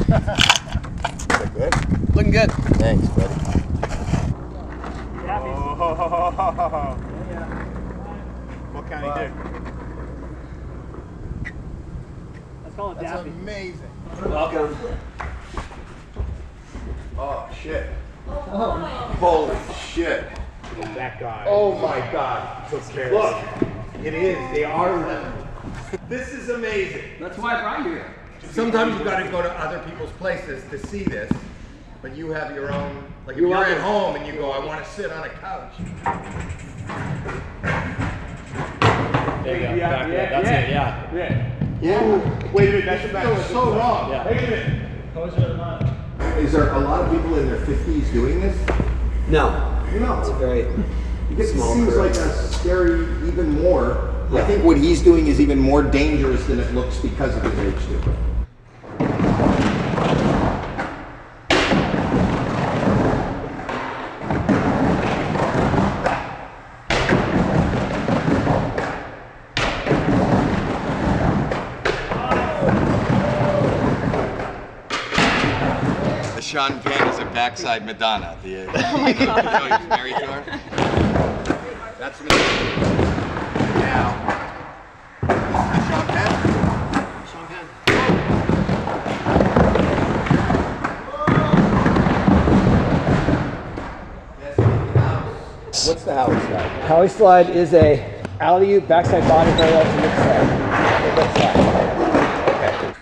That good? Looking good. Thanks, buddy. Oh. What can he do? Let's call it That's Daffy. amazing. Welcome. Oh, shit. Holy shit. That guy. Oh my God. So scared. Look, it is. They are lemon. This is amazing. That's why I brought you here. Sometimes you got to go to other people's places to see this, but you have your own. Like if You're you're at welcome. home and you go, I want to sit on a couch. There you go. Yeah, Back yeah, That's yeah. it, yeah. Yeah. Wait a minute, that's the back. Feels so wrong. Yeah. Wait a minute. Closer to the mud. Is there a lot of people in their 50s doing this? No. No. It's a very It small seems crew. like a scary, even more. I think what he's doing is even more dangerous than it looks because of his age too. Sean Penn is a backside Madonna. Oh my God. He was married to her. That's Madonna. Now, this is Sean Penn. Sean Penn. What's the Howie slide? Howie slide is a alley-oop backside body parallel to mid slide. Good slide. Okay.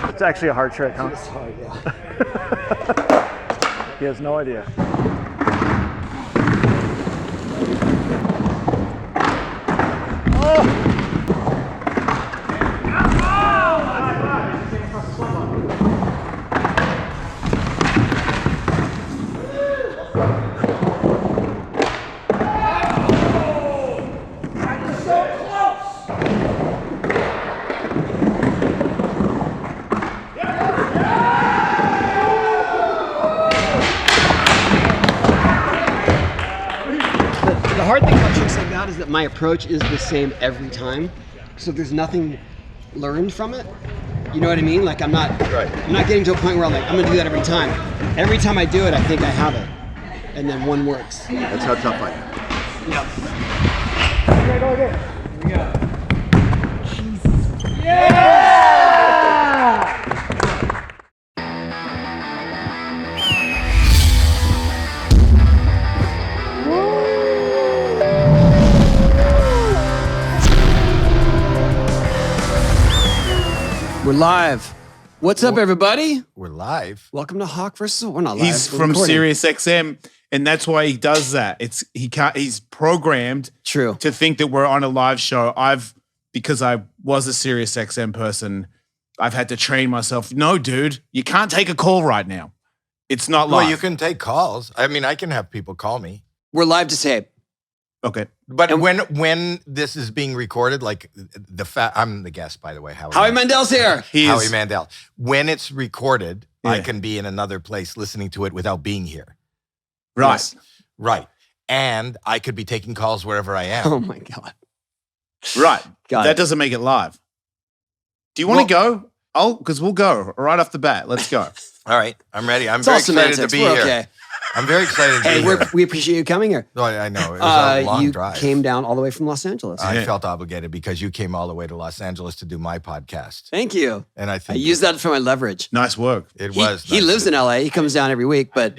It's actually a hard trick, huh? Sorry, yeah. He has no idea. The hard thing about tricks like that is that my approach is the same every time. So there's nothing learned from it. You know what I mean? Like I'm not getting to a point where I'm like, I'm gonna do that every time. Every time I do it, I think I have it. And then one works. That's how tough I am. Yep. Okay, go again. Here we go. Jesus. Yeah! We're live. What's up, everybody? We're live. Welcome to Hawk vs. We're not live. He's we're from recording. Sirius XM, and that's why he does that. He's programmed True. to think that we're on a live show. Because I was a Sirius XM person, I've had to train myself. No, dude, you can't take a call right now. It's not live. Well, you can take calls. I mean, I can have people call me. We're live to tape. Okay. But when this is being recorded, like I'm the guest, by the way. Howie Mandel's here. Howie Mandel. When it's recorded, I Yeah. can be in another place listening to it without being here. Right. Yes. Right. And I could be taking calls wherever I am. Oh my God. Right. Got that it. doesn't make it live. Do you want to go? Because we'll go right off the bat. Let's go. All right. I'm ready. I'm It's very all excited semantics. to be We're here. okay. I'm very excited to Hey, be here. we appreciate you coming here. Oh, I know. It was a long You drive. came down all the way from Los Angeles. I felt obligated because you came all the way to Los Angeles to do my podcast. Thank you. And I I think use that for my leverage. Nice work. it He, was. he nice lives to- in LA. He comes down every week, but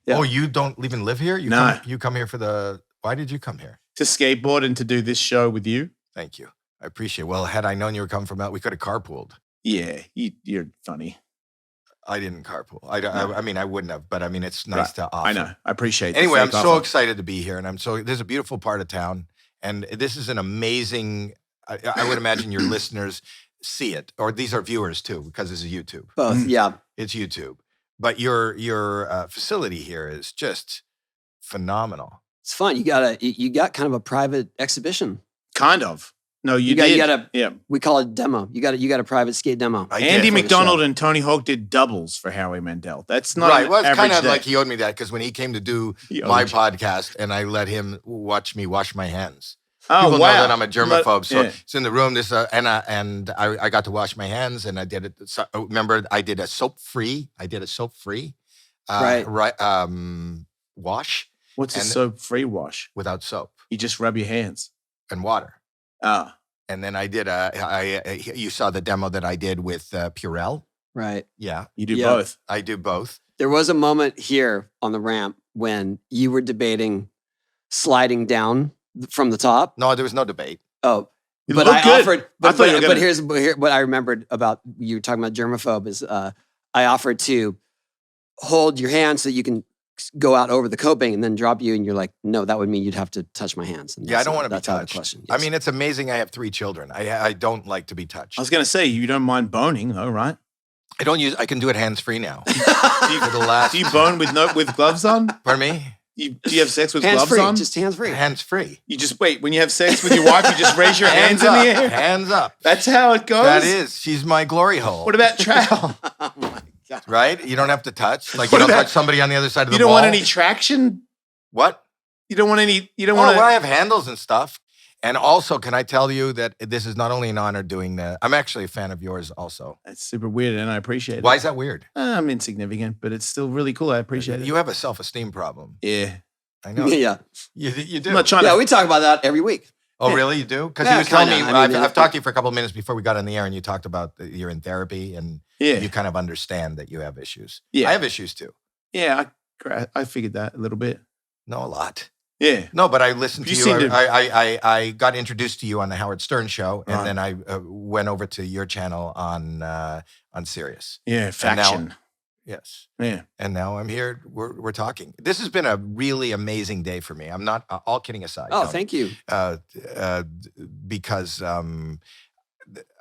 yeah. Oh, you don't even live here? No. You come here for the. Why did you come here? To skateboard and to do this show with you. Thank you. I appreciate it. Well, had I known you were coming from out, we could have carpooled. Yeah, you're funny. I didn't carpool. I mean, I wouldn't have, but I mean, it's nice Right. to offer. I know. I appreciate. the Anyway, I'm fake so offer. excited to be here, and there's a beautiful part of town, and this is an amazing. I would imagine your listeners see it, or these are viewers too, because this is YouTube. both. Yeah. It's YouTube, but your facility here is just phenomenal. It's fun. You got kind of a private exhibition. Kind of. No, you got- did. you gotta- yeah. We call it demo. You got a private skate demo. I Andy did. McDonald and Tony Hawk did doubles for Howie Mandel. That's not Right. an Well, it's kind average of day. like he owed me that because when he came to do He owed my you. podcast and I let him watch me wash my hands. Oh, People wow. know that I'm a germaphobe, so Yeah. it's in the room. And I got to wash my hands, and I did it. So, remember, I did a soap free. Right. Wash What's a and- soap-free wash? without soap You just rub your hands. and water. Ah, And then I did you saw the demo that I did with Purell. Right. Yeah, you do Yeah. both. I do both. There was a moment here on the ramp when you were debating sliding down from the top. No, there was no debate. Oh, You but look I good. offered. I But, thought you were but gonna- here's what I remembered about you talking about germaphobe is I offered to hold your hand so you can go out over the coping and then drop you, and you're like, no, that would mean you'd have to touch my hands. And Yeah, I that's don't not- want to be that's out of the touched. question. I Yes. mean, it's amazing. I have 3 children. I don't like to be touched. I was going to say, you don't mind boning though, right? I don't use. I can do it hands free now. Do you, For the last. do you bone with gloves on? Pardon me? Do you have sex with hands gloves free, on? just hands free. Hands free. You just wait. When you have sex with your wife, you just raise your hands in up. the air. Hands up. That's how it goes. That is. She's my glory hole. What about trowel? Oh my god! Right? You don't have to touch. Like What you don't about- touch somebody on the other side of the You don't wall. want any traction. What? You don't want any. You don't Oh, want well, I to. have handles and stuff. And also, can I tell you that this is not only an honor doing that. I'm actually a fan of yours also. That's super weird, and I appreciate it. Why is that weird? I'm insignificant, but it's still really cool. I appreciate it. You have a self-esteem problem. Yeah. I know. Yeah, You do. I'm not trying yeah. to. We talk about that every week. Oh, really? You do? Because Yeah, he was telling me, kinda. I mean, I've talked to you for a couple of minutes before we got on the air, and you talked about you're in therapy, and Yeah. you kind of understand that you have issues. Yeah. I have issues too. Yeah. I figured that a little bit. No, a lot. Yeah. No, but I listened to You you. seem to- I got introduced to you on the Howard Stern show, and Right. then I went over to your channel on Sirius. Yeah. now- Faction. Yes. Yeah. And now I'm here. We're talking. This has been a really amazing day for me. I'm not all kidding aside. Oh, Tony. thank you. Because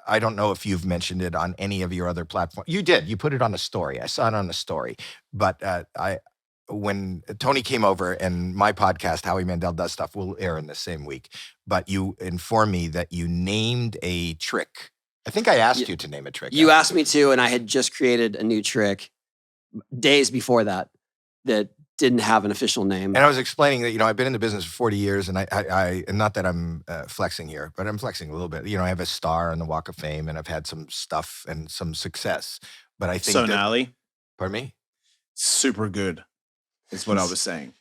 I don't know if you've mentioned it on any of your other platforms. You did. You put it on a story. I saw it on a story. But when Tony came over and my podcast, Howie Mandel Does Stuff, will air in the same week. But you informed me that you named a trick. I think I asked you to name a trick. You asked me to, and I had just created a new trick days before that didn't have an official name. And I was explaining that, I've been in the business for 40 years, and I and not that I'm flexing here, but I'm flexing a little bit. I have a star on the Walk of Fame, and I've had some stuff and some success. But I think So that, gnarly. pardon me? Super good. Is what I was saying.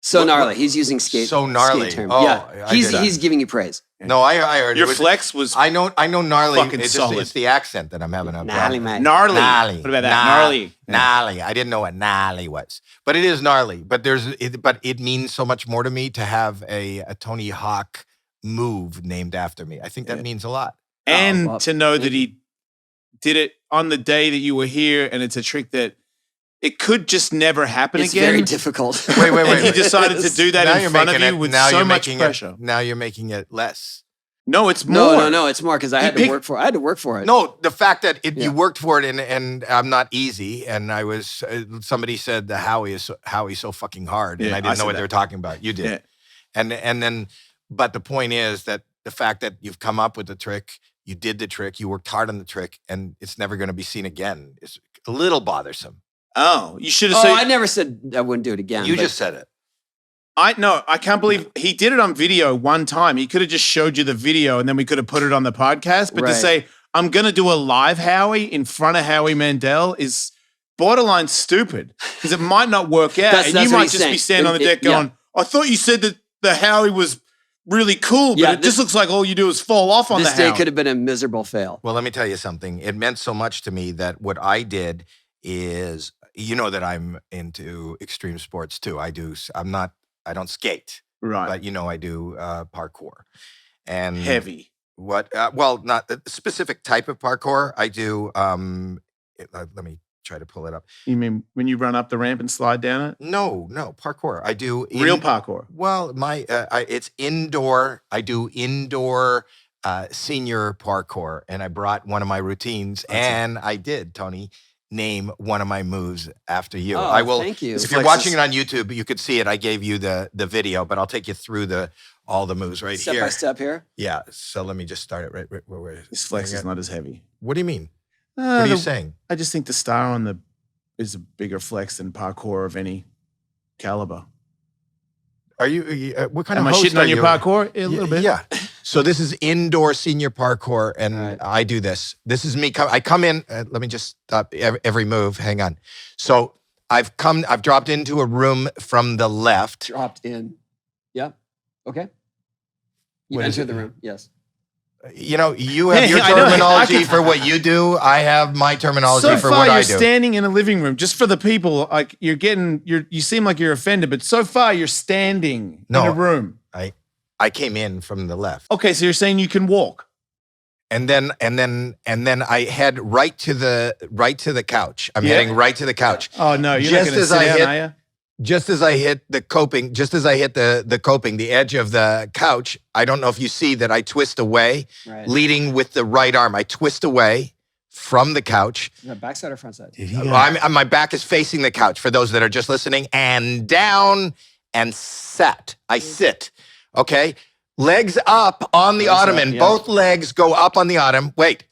So What- gnarly. He's using skate. So gnarly. Skate term. Oh, yeah, I did that. he's giving you praise. No, I heard Your it. flex was I know gnarly. fucking It's solid. it's the accent that I'm having a Gnarly, problem. man. gnarly. Gnarly. What about that? Gna- Gnarly. Gnarly. I didn't know what gnarly was, but it is gnarly. But but it means so much more to me to have a Tony Hawk move named after me. I think that Yeah. means a lot. And well, to know thank that he did it on the day that you were here, and it's a trick that it could just never happen It's again. very difficult. Wait. And he decided to do that Now in you're front of making you it- with now so you're much making pressure. Now you're making it less. No, it's more. No. It's more because I You had to pick- work for. I had to work for it. No, the fact that Yeah. you worked for it and I'm not easy, and I was somebody said that Howie's so fucking hard, and Yeah, I I didn't know said what that. they were talking about. You did, Yeah. and then, but the point is that the fact that you've come up with the trick, you did the trick, you worked hard on the trick, and it's never going to be seen again. It's a little bothersome. Oh, you should have Oh, said. I never said I wouldn't do it again. You but just said it. I can't believe he did it on video one time. He could have just showed you the video and then we could have put it on the podcast. But to Right. say, I'm going to do a live Howie in front of Howie Mandel is borderline stupid because it might not work out. and That's you what might he's just be saying. standing on the deck Yeah. going, I thought you said that the Howie was really cool, but Yeah, it just looks like all you do is fall off on this the day Howie. could have been a miserable fail. Well, let me tell you something. It meant so much to me that what I did is, that I'm into extreme sports too. I don't skate, Right. but I do parkour. And Heavy. What? Well, not a specific type of parkour. I do. Let me try to pull it up. You mean when you run up the ramp and slide down it? No, parkour. I do Real parkour. Well, it's indoor. I do indoor senior parkour, and I brought one of my routines, and I did, Tony. name one of my moves after you. Oh, I will. thank you. If you're watching it on YouTube, you could see it. I gave you the video, but I'll take you through all the moves right Step here. by step here. Yeah. So let me just start it right where we're. This flex is not as heavy. What do you mean? What are you saying? I just think the star on is a bigger flex than parkour of any caliber. Are you? What kind Am of I host shitting are on your you? parkour? A little bit. Yeah. So this is indoor senior parkour, and Right. I do this. This is me. I come in. Let me just stop every move. Hang on. So I've dropped into a room from the left. Dropped in. Yep. Okay. You What is entered it? the room. Yes. You know, you have your I know. terminology for what you do. I have my terminology So for far, what I you're do. standing in a living room. Just for the people, like you seem like you're offended, but so far you're standing in a room. I came in from the left. Okay, so you're saying you can walk. And then I head right to the couch. I'm heading right to the couch. Oh no, you're Just not going to as sit I down, hit- are you? Just as I hit the coping, the edge of the couch, I don't know if you see that I twist away, Right. leading with the right arm. I twist away from the couch. Is that backside or front side? My back is facing the couch for those that are just listening, and down and set. I sit. Okay. Legs up on the Legs up, ottoman. yeah. Both legs go up on the ottoman. Wait.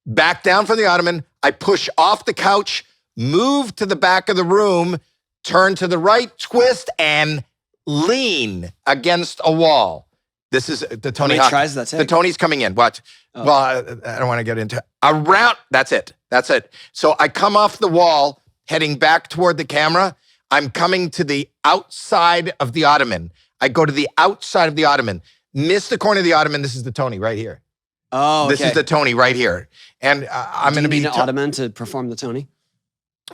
Back down from the ottoman. I push off the couch, move to the back of the room, turn to the right, twist, and lean against a wall. This is the Tony many Hawk. tries does that The take? Tony's coming in. Watch. Oh. Well, I don't want to get into around. That's it. That's it. So I come off the wall, heading back toward the camera. I'm coming to the outside of the ottoman. I go to the outside of the ottoman, miss the corner of the ottoman. This is the Tony right here. Oh, okay. This is the Tony right here. And I'm going to be an ottoman to perform the Tony.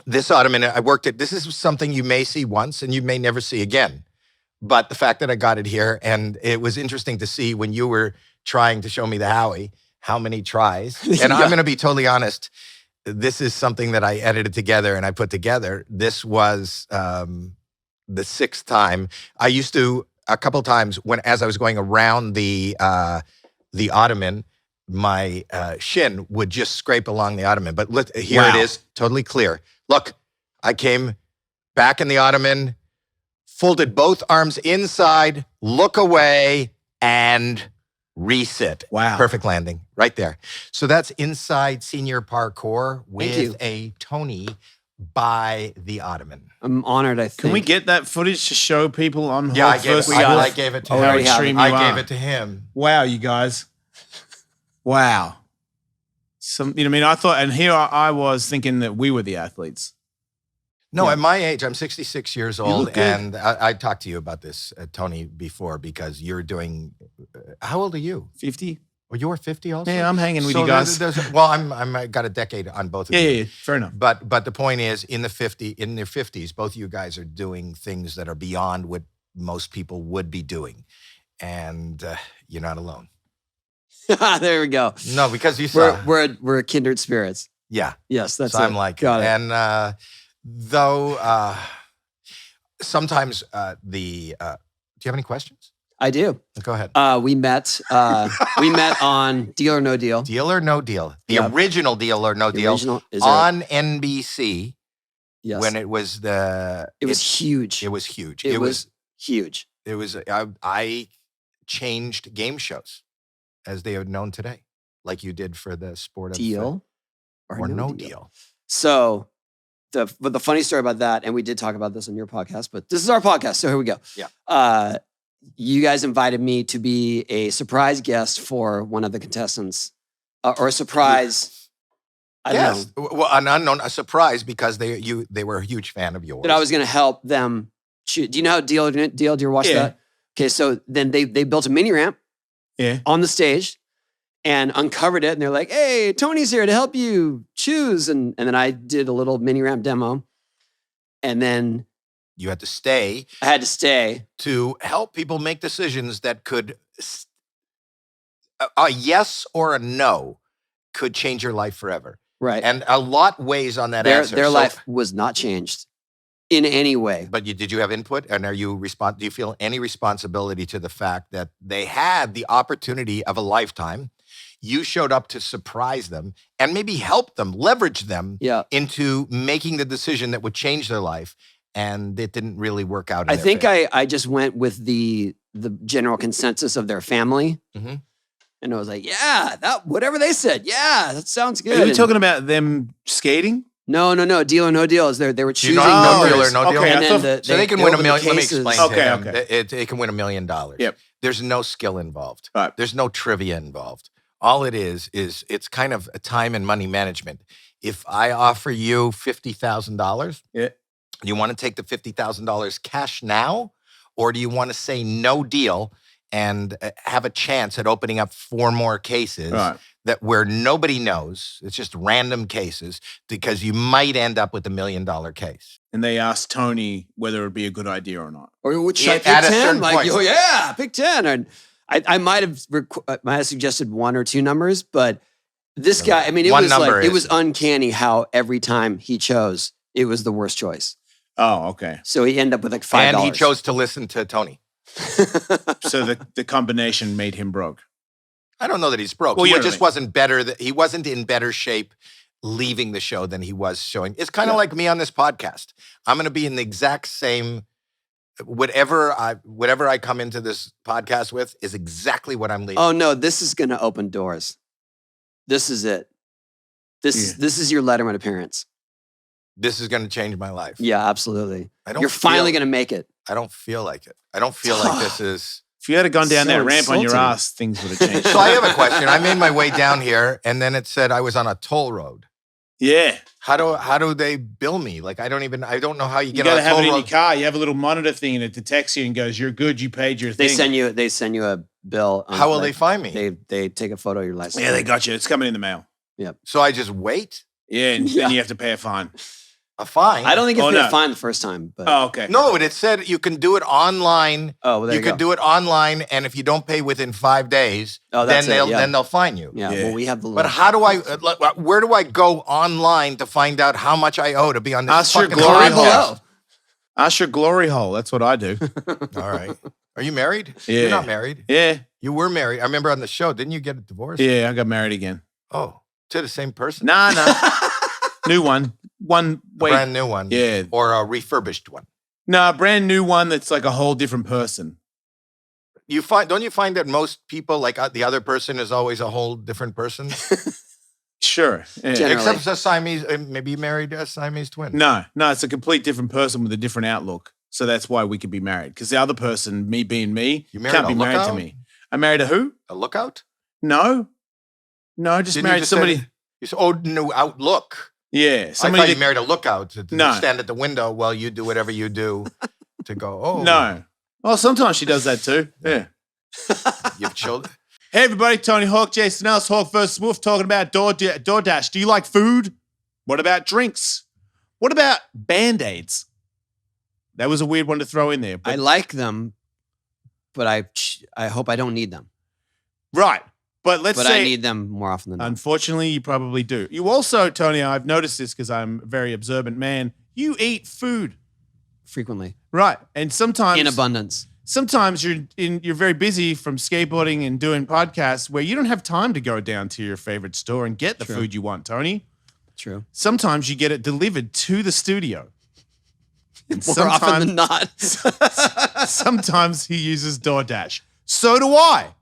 this ottoman. I worked it. This is something you may see once and you may never see again. But the fact that I got it here, and it was interesting to see when you were trying to show me the Howie, how many tries. And I'm going to be totally honest. This is something that I edited together and I put together. This was the sixth time. I used to, a couple times as I was going around the ottoman, my shin would just scrape along the ottoman. But look, here it is, totally clear. Look, I came back in the ottoman, folded both arms inside, look away, and resit. Wow. Perfect landing right there. So that's inside senior parkour with a Tony by the ottoman. I'm honored, I think. Can we get that footage to show people on Yeah, Hold First? I gave it to How him. extreme I you are. gave it to him. Wow, you guys. Wow. I thought, and here I was thinking that we were the athletes. No, at my age, I'm 66 years look old, good. and I talked to you about this, Tony, before, because you're doing. How old are you? 50? Well, you're 50 also. Yeah, I'm hanging with So you guys. I got a decade on both of you. Yeah, fair enough. But the point is, in their 50s, both of you guys are doing things that are beyond what most people would be doing, and you're not alone. There we go. No, because you saw. We're kindred spirits. Yeah. Yes, that's So it. I'm like, Got it. and though sometimes do you have any questions? I do. Go ahead. We met on Deal or No Deal. Deal or No Deal? The Yep. original Deal or No The Deal original is on NBC yes. when it was it was huge. It was huge. It was huge. It was. I changed game shows as they are known today, like you did for the sport of Deal or No Deal. So the funny story about that, and we did talk about this on your podcast, but this is our podcast, so here we go. Yeah. You guys invited me to be a surprise guest for one of the contestants, or a surprise. I don't know. Well, an unknown, a surprise because they were a huge fan of yours. That I was going to help them shoot. Do you know how Deal? Do you ever watch that? Okay, so then they built a mini ramp on the stage and uncovered it, and they're like, "Hey, Tony's here to help you choose." And then I did a little mini ramp demo, and then You had to stay I had to stay. to help people make decisions that could, a yes or a no could change your life forever. Right. And a lot weighs on that answer. Their So- life was not changed in any way. But did you have input? And do you feel any responsibility to the fact that they had the opportunity of a lifetime? You showed up to surprise them and maybe help them, leverage them into making the decision that would change their life. And it didn't really work out. I think I just went with the general consensus of their family. Mm-hmm. And I was like, yeah, whatever they said. Yeah, that sounds good. Are you talking about them skating? No. Deal or no deal. They were choosing. No deal or no deal. Okay, and then so they can win $1 million. Let me explain to him. Okay. They can win $1 million. Yep. There's no skill involved. Right. There's no trivia involved. All it is it's kind of a time and money management. If I offer you $50,000, you want to take the $50,000 cash now, or do you want to say no deal and have a chance at opening up 4 more cases that where nobody knows? It's just random cases because you might end up with $1 million case. And they asked Tony whether it would be a good idea or not. Or which I pick at a 10? certain Like, point. oh yeah, pick 10. And I might have suggested 1 or 2 numbers, but this guy, I mean, it was uncanny how every time he chose, it was the worst choice. Oh, okay. So he ended up with like $5. And he chose to listen to Tony. So the combination made him broke. I don't know that he's broke. Well, He you know just what I wasn't better. He wasn't in better shape leaving the show than he was showing. It's kind of like me on this podcast. I'm going to be in the exact same. Whatever I come into this podcast with is exactly what I'm leaving. Oh no, this is going to open doors. This is it. This is your Letterman appearance. This is going to change my life. Yeah, absolutely. You're finally going to make it. I don't feel like it. I don't feel like this is. If you had gone down So that ramp on your insulting. ass, things would have changed. So I have a question. I made my way down here, and then it said I was on a toll road. Yeah. How do they bill me? Like I don't know how you You get got on to a have toll it in road. your car. You have a little monitor thing and it detects you and goes, you're good, you paid your They thing. send you a bill. How will they find me? They take a photo of your license. Yeah, they got you. It's coming in the mail. So I just wait? Yeah, and then you have to pay a fine. A fine? I don't think it's Oh, been no. fine the first time, but Oh, okay. No, but it said you can do it online. oh, well, there You you could go. do it online, and if you don't pay within 5 days, Oh, then that's it, yeah. they'll fine you. Yeah, Yeah. well, we have the. But little- how do where do I go online to find out how much I owe to be on this Ask your fucking glory podcast? hole. Ask your glory hole. That's what I do. All right. Are you married? Yeah. You're not married. Yeah. You were married. I remember on the show, didn't you get a divorce? Yeah, I got married again. Oh, to the same person? Nah. New one. A brand new one. Yeah. Or a refurbished one. No, brand new one that's like a whole different person. Don't you find that most people, like the other person is always a whole different person? Sure. Yeah. Generally. Except a Siamese, maybe you married a Siamese twin. No, it's a complete different person with a different outlook. So that's why we could be married. Because the other person, me being me, You married can't a be married to lookout? me. I married a who? A lookout? No, just Didn't you married just somebody. say- You said, new outlook. Yeah, I somebody. thought you married a lookout to No. stand at the window while you do whatever you do to go, oh. No. Well, sometimes she does that too. Yeah. You have children? Hey, everybody. Tony Hawk, Jason Ellis, Hawk versus Wolf, talking about DoorDash. Do you like food? What about drinks? What about Band-Aids? That was a weird one to throw in there. But, I like them, but I hope I don't need them. right. But let's But say, I need them more often than not. unfortunately, you probably do. You also, Tony, I've noticed this because I'm a very observant man. You eat food. Frequently, Right. And sometimes in abundance. sometimes you're very busy from skateboarding and doing podcasts where you don't have time to go down to your favorite store and get the True. food you want, Tony. True. Sometimes you get it delivered to the studio. And More often than not. sometimes he uses DoorDash. So do I.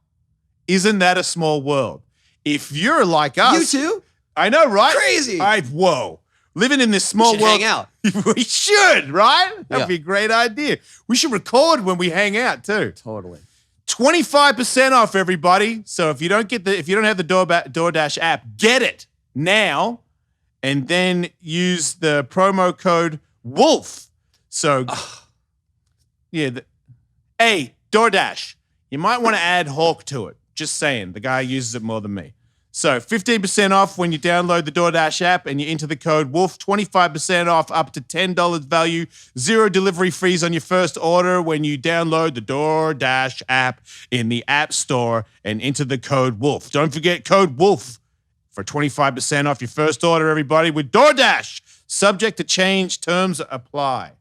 Isn't that a small world? If you're like us. You too? I know, right? Crazy. Whoa. Living in this small should world. hang out. We should, right? That'd Yeah. be a great idea. We should record when we hang out too. Totally. 25% off, everybody. So if you don't have the DoorDash app, get it now, and then use the promo code WOLF. So, hey, DoorDash, you might want to add Hawk to it. Just saying, the guy uses it more than me. So 15% off when you download the DoorDash app and you enter the code WOLF, 25% off up to $10 value, 0 delivery fees on your first order when you download the DoorDash app in the App Store and enter the code WOLF. Don't forget code WOLF for 25% off your first order, everybody, with DoorDash. Subject to change, terms apply.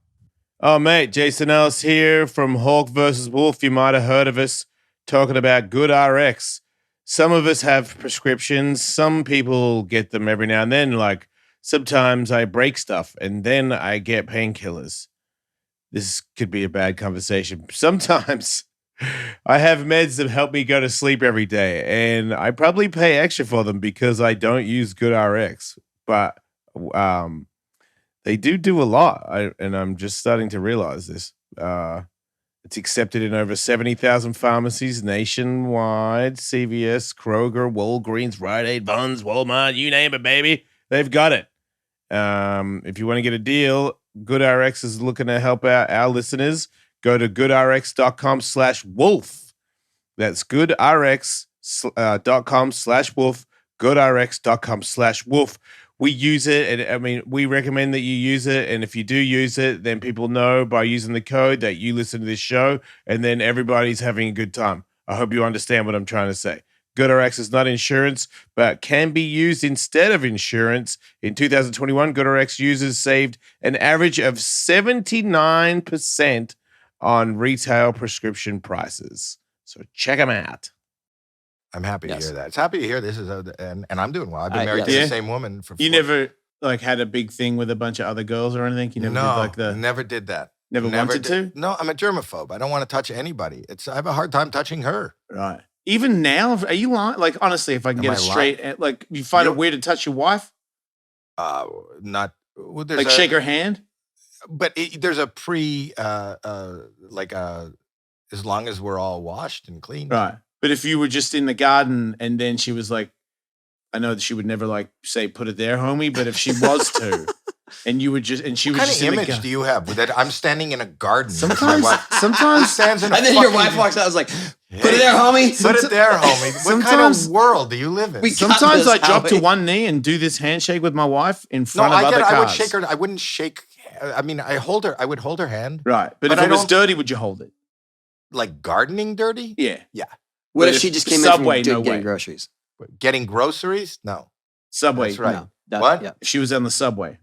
Oh, mate, Jason Ellis here from Hawk versus Wolf. You might have heard of us talking about GoodRx. some of us have prescriptions. Some people get them every now and then. Like sometimes I break stuff and then I get painkillers. This could be a bad conversation. Sometimes I have meds that help me go to sleep every day, and I probably pay extra for them because I don't use GoodRx. But they do a lot, and I'm just starting to realize this. It's accepted in over 70,000 pharmacies nationwide. CVS, Kroger, Walgreens, Rite Aid, Vons, Walmart, you name it, baby. They've got it. If you want to get a deal, GoodRx is looking to help out our listeners. Go to goodrx.com/wolf. That's goodrx.com/wolf. goodrx.com/wolf. We use it, and I mean, we recommend that you use it. And if you do use it, then people know by using the code that you listen to this show, and then everybody's having a good time. I hope you understand what I'm trying to say. GoodRx is not insurance, but can be used instead of insurance. In 2021, GoodRx users saved an average of 79% on retail prescription prices. So check them out. I'm happy to hear that. It's happy to hear this and I'm doing well. I've been married to the same woman for. You never like had a big thing with a bunch of other girls or anything? You never did like the. Never did that. Never wanted to? No, I'm a germaphobe. I don't want to touch anybody. I have a hard time touching her. Right. Even now, are you lying? Like honestly, if I can get it straight, like you find it weird to touch your wife? Not. Well, like shake her hand. But there's a as long as we're all washed and clean. Right. But if you were just in the garden and then she was like, I know that she would never like say, put it there, homie. But if she was to, and you would just, and she was just in the garden. What kind of image do you have with that? I'm standing in a garden. Sometimes stands in a and then your wife walks out. I was like, put it there, homie. Put it there, homie. What kind of world do you live in? Sometimes I drop to one knee and do this handshake with my wife in front of other cars. I would shake her. I wouldn't shake. I mean, I would hold her hand. Right. But if it was dirty, would you hold it? Like gardening dirty? Yeah. Yeah. What if she just came in from getting groceries? Getting groceries? No. Subway. That's right. No, what? Yeah. If she was on the subway.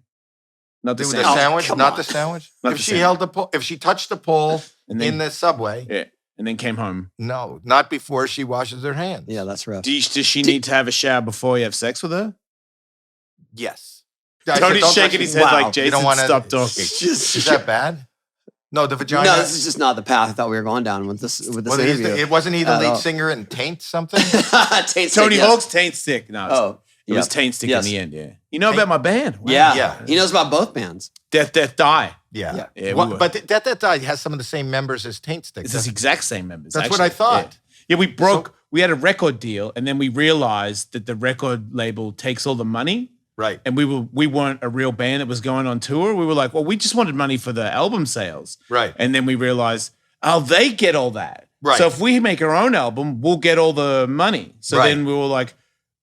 Not the sandwich. sandwich? Not the sandwich? If she held the pole, if she touched the pole in the subway. Yeah. And then came home. No, not before she washes her hands. Yeah, that's rough. Does she need to have a shower before you have sex with her? Yes. Tony's shaking his head like Jason, you don't wanna, stop talking. Is that bad? No, the vagina. No, this is just not the path I thought we were going down with this interview. It wasn't he the lead singer in Taint something? Tony Hawk's Taint Stick. No, it was Yep. Taint Stick in the end, yeah. You know about my band? Wow. Yeah. He knows about both bands. Death, Die. Yeah. But Death Die has some of the same members as Taint Stick. It's the exact same members. That's what I thought. Yeah, we had a record deal, and then we realized that the record label takes all the money. Right. And we weren't a real band that was going on tour. We were like, well, we just wanted money for the album sales. Right. And then we realized, they get all that. Right. So if we make our own album, we'll get all the money. So then we were like,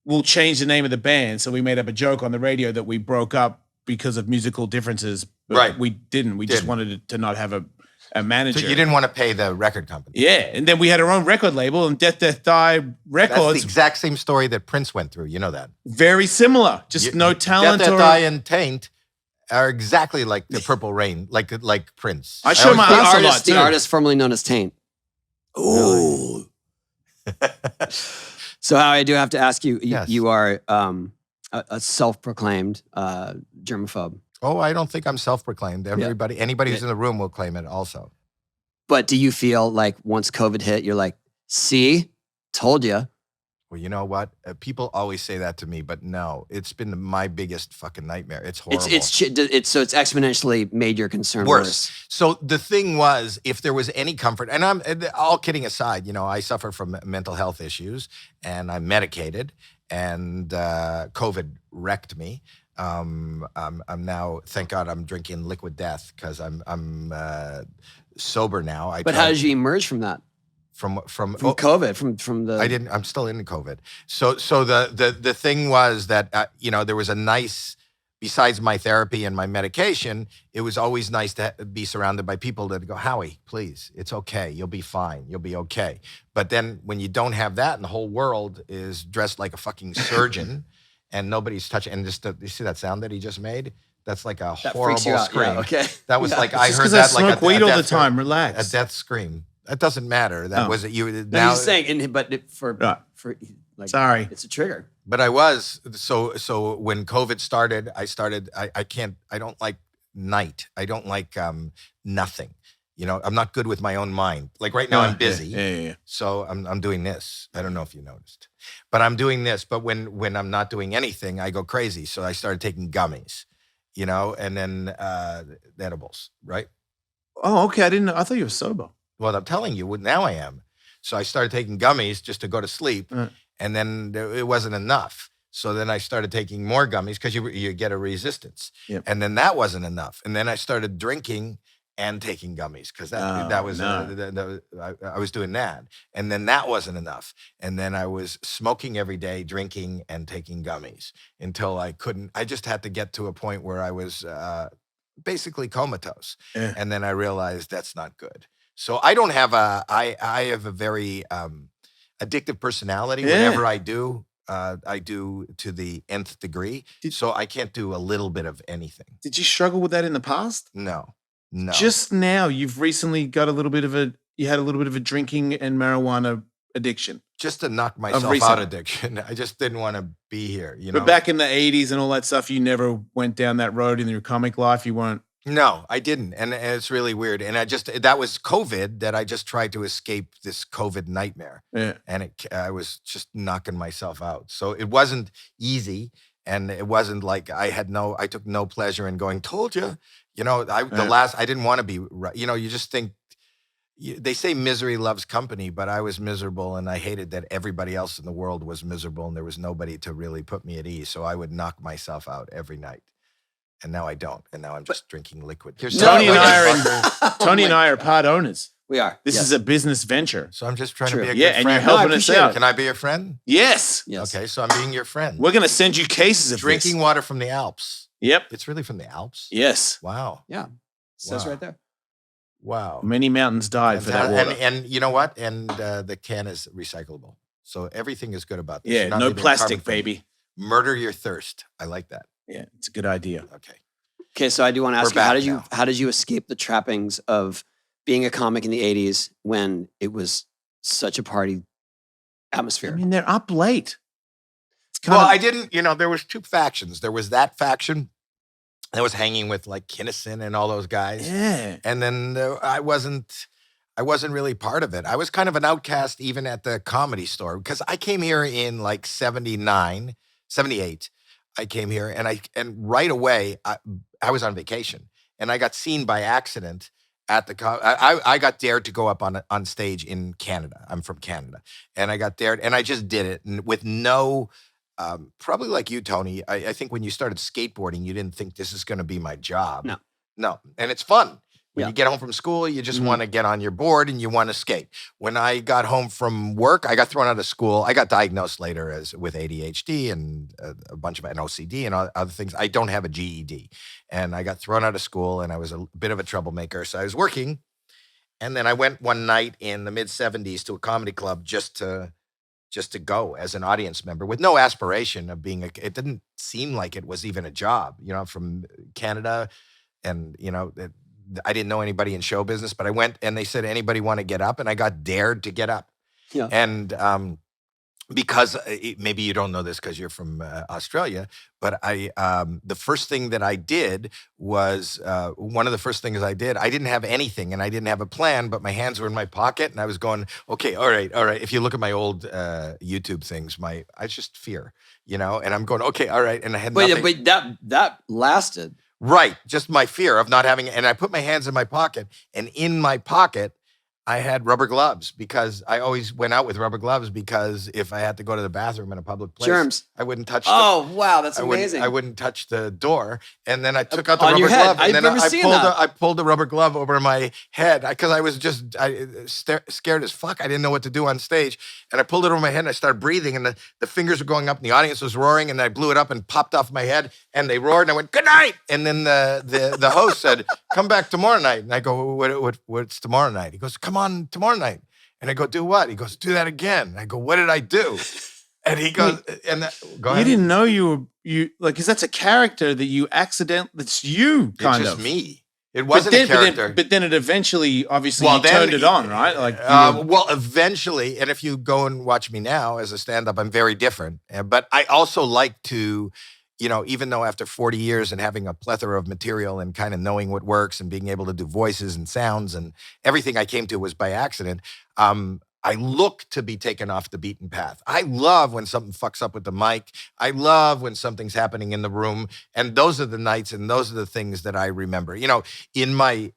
we'll change the name of the band. So we made up a joke on the radio that we broke up because of musical differences. But we didn't. We just wanted to not have a manager. So you didn't want to pay the record company. Yeah. And then we had our own record label, and Death, Die Records. That's the exact same story that Prince went through. You know that. Very similar. Just no talent. Death, Die, and Taint are exactly like the Purple Rain, like Prince. I show my ass a lot, too. The artist formerly known as Taint. Ooh. So Howie, I do have to ask you, you are a self-proclaimed germaphobe. Oh, I don't think I'm self-proclaimed. Anybody who's in the room will claim it also. But do you feel like once COVID hit, you're like, see, told you. Well, you know what? People always say that to me, but no, it's been my biggest fucking nightmare. It's horrible. So it's exponentially made your concern worse. So the thing was, if there was any comfort, and I'm all kidding aside, I suffer from mental health issues, and I'm medicated, and COVID wrecked me. I'm now, thank God, I'm drinking Liquid Death because I'm sober now. How did you emerge from that? From COVID, from the. I'm still in COVID. So the thing was that there was a nice, besides my therapy and my medication, it was always nice to be surrounded by people that go, Howie, please, it's okay, you'll be fine, you'll be okay. But then when you don't have that, and the whole world is dressed like a fucking surgeon, and nobody's touching, and you see that sound that he just made? That's like a horrible scream. Yeah, okay. That was like I just heard that I like smoke weed all the time. Relax. A death scream. That doesn't matter. That was it. No, he's saying, Like, Sorry. it's a trigger. But I was so when COVID started, I don't like night. I don't like nothing. I'm not good with my own mind. Like right now I'm busy. Yeah. So I'm doing this. I don't know if you noticed. But I'm doing this, but when I'm not doing anything, I go crazy. So I started taking gummies, and then edibles, right? Oh, okay. I didn't know. I thought you were sober. Well, I'm telling you, now I am. So I started taking gummies just to go to sleep. And then it wasn't enough. So then I started taking more gummies because you get a resistance. Yep. And then that wasn't enough. And then I started drinking and taking gummies because that was I was doing that. And then that wasn't enough. And then I was smoking every day, drinking and taking gummies until I just had to get to a point where I was basically comatose. Yeah. And then I realized that's not good. So I don't have I have a very addictive personality. Whenever I do to the nth degree. So I can't do a little bit of anything. Did you struggle with that in the past? No. Just now, you've recently got you had a little bit of a drinking and marijuana addiction. Just to knock myself out addiction. I just didn't want to be here, But back in the 80s and all that stuff, you never went down that road in your comic life. You weren't. No, I didn't. And it's really weird. And that was COVID that I just tried to escape this COVID nightmare. Yeah. And I was just knocking myself out. So it wasn't easy. And it wasn't like I took no pleasure in going, told you, I didn't want to be right. You just think, they say misery loves company, but I was miserable and I hated that everybody else in the world was miserable and there was nobody to really put me at ease. So I would knock myself out every night. And now I don't. And now I'm just drinking liquid. Tony and I are part owners. We are. This is a business venture. So I'm just trying to be a good friend. And you're helping us out. Can I be your friend? Yes. Okay, so I'm being your friend. We're going to send you cases of drinking water from the Alps. Yep. It's really from the Alps? Yes. Wow. Yeah. It says right there. Wow. Many mountains died for that water. And you know what? And the can is recyclable. So everything is good about this. Yeah, no plastic, baby. Murder your thirst. I like that. Yeah, it's a good idea. Okay, so I do want to ask you, how did you escape the trappings of being a comic in the 80s when it was such a party atmosphere? I mean, they're up late. I didn't, there was two factions. There was that faction that was hanging with like Kinnison and all those guys. Yeah. And then I wasn't really part of it. I was kind of an outcast even at the Comedy Store because I came here in like 79, 78. I came here and right away I was on vacation and I got seen by accident at I got dared to go up on stage in Canada. I'm from Canada. And I got dared and I just did it and with no, probably like you, Tony, I think when you started skateboarding, you didn't think this is going to be my job. No. And it's fun. When you get home from school, you just want to get on your board and you want to skate. When I got home from work, I got thrown out of school. I got diagnosed later with ADHD and a bunch of OCD and other things. I don't have a GED. And I got thrown out of school and I was a bit of a troublemaker. So I was working. And then I went one night in the mid-70s to a comedy club just to go as an audience member with no aspiration of being it didn't seem like it was even a job, from Canada and, I didn't know anybody in show business, but I went and they said, anybody want to get up? And I got dared to get up. Yeah. And because maybe you don't know this because you're from Australia, but the first thing that I did was one of the first things I did, I didn't have anything and I didn't have a plan, but my hands were in my pocket and I was going, okay, all right. If you look at my old YouTube things, I just fear, and I'm going, okay, all right. And I had nothing. But that lasted. Right. Just my fear of not having it. And I put my hands in my pocket and in my pocket, I had rubber gloves because I always went out with rubber gloves because if I had to go to the bathroom in a public place, germs. I wouldn't touch wow, that's amazing. I wouldn't touch the door. And then I took out the on rubber your head. glove and then I pulled the rubber glove over my head because I was just scared as fuck. I didn't know what to do on stage. And I pulled it over my head and I started breathing and the fingers were going up and the audience was roaring and I blew it up and popped off my head and they roared and I went, good night. And then the host said, come back tomorrow night. And I go, what's tomorrow night? He goes, come on tomorrow night. And I go, do what? He goes, do that again. And I go, what did I do? And he goes, go ahead. You didn't know you because that's a character that you that's you kind of. It's just me. It wasn't a character. But then it eventually, obviously, Well, you then turned it on, right? Like, well, eventually, and if you go and watch me now as a stand-up, I'm very different. But I also like to, even though after 40 years and having a plethora of material and kind of knowing what works and being able to do voices and sounds and everything I came to was by accident, I look to be taken off the beaten path. I love when something fucks up with the mic. I love when something's happening in the room. And those are the nights and those are the things that I remember. In my,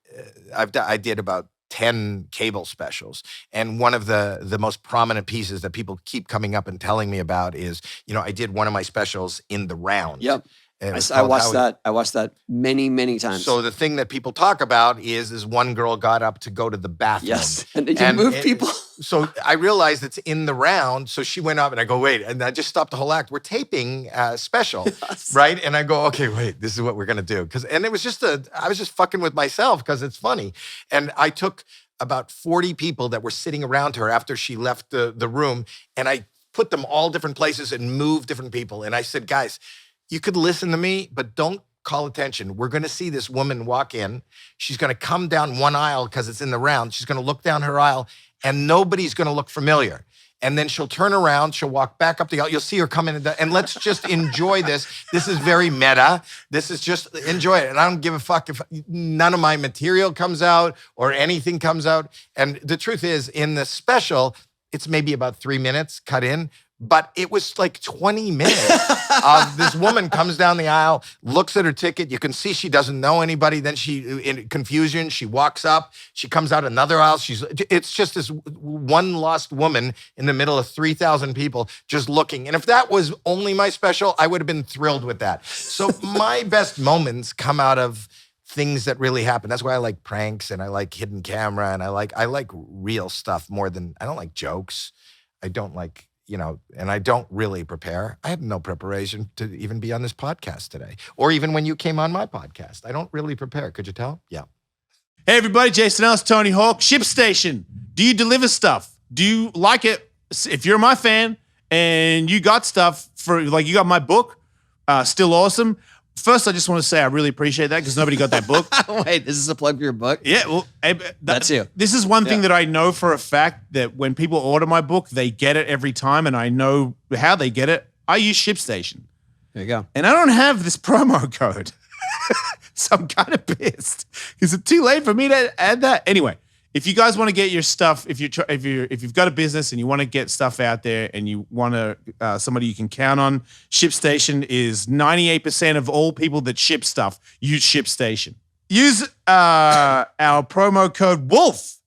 I did about 10 cable specials. And one of the most prominent pieces that people keep coming up and telling me about is, I did one of my specials in the round. Yep. I watched that. I watched that many, many times. So the thing that people talk about is one girl got up to go to the bathroom. Yes, and you move people. So I realized it's in the round. So she went up, and I go, wait, and I just stopped the whole act. We're taping a special, right? And I go, okay, wait, this is what we're gonna do. And it was I was just fucking with myself because it's funny. And I took about 40 people that were sitting around her after she left the room, and I put them all different places and moved different people. And I said, guys, you could listen to me, but don't call attention. We're going to see this woman walk in. She's going to come down one aisle because it's in the round. She's going to look down her aisle, and nobody's going to look familiar. And then she'll turn around. She'll walk back up the aisle. You'll see her come in, and let's just enjoy this. This is very meta. This is just enjoy it. And I don't give a fuck if none of my material comes out or anything comes out. And the truth is, in the special, it's maybe about 3 minutes cut in. But it was like 20 minutes of this woman comes down the aisle, looks at her ticket. You can see she doesn't know anybody. Then in confusion, she walks up. She comes out another aisle. It's just this one lost woman in the middle of 3,000 people just looking. And if that was only my special, I would have been thrilled with that. So my best moments come out of things that really happen. That's why I like pranks and I like hidden camera and I like real stuff more than, I don't like jokes. I don't like, and I don't really prepare. I have no preparation to even be on this podcast today, or even when you came on my podcast. I don't really prepare. Could you tell? Yeah. Hey, everybody. Jason Ellis, Tony Hawk, ShipStation. Do you deliver stuff? Do you like it? If you're my fan and you got stuff you got my book, Still Awesome. First, I just want to say I really appreciate that because nobody got that book. Wait, this is a plug for your book? Yeah, well, that's you. This is one thing that I know for a fact that when people order my book, they get it every time, and I know how they get it. I use ShipStation. There you go. And I don't have this promo code, so I'm kind of pissed. Is it too late for me to add that? Anyway, if you guys want to get your stuff, if you've got a business and you want to get stuff out there and you want to somebody you can count on, ShipStation is 98% of all people that ship stuff use ShipStation. Use our promo code WOLF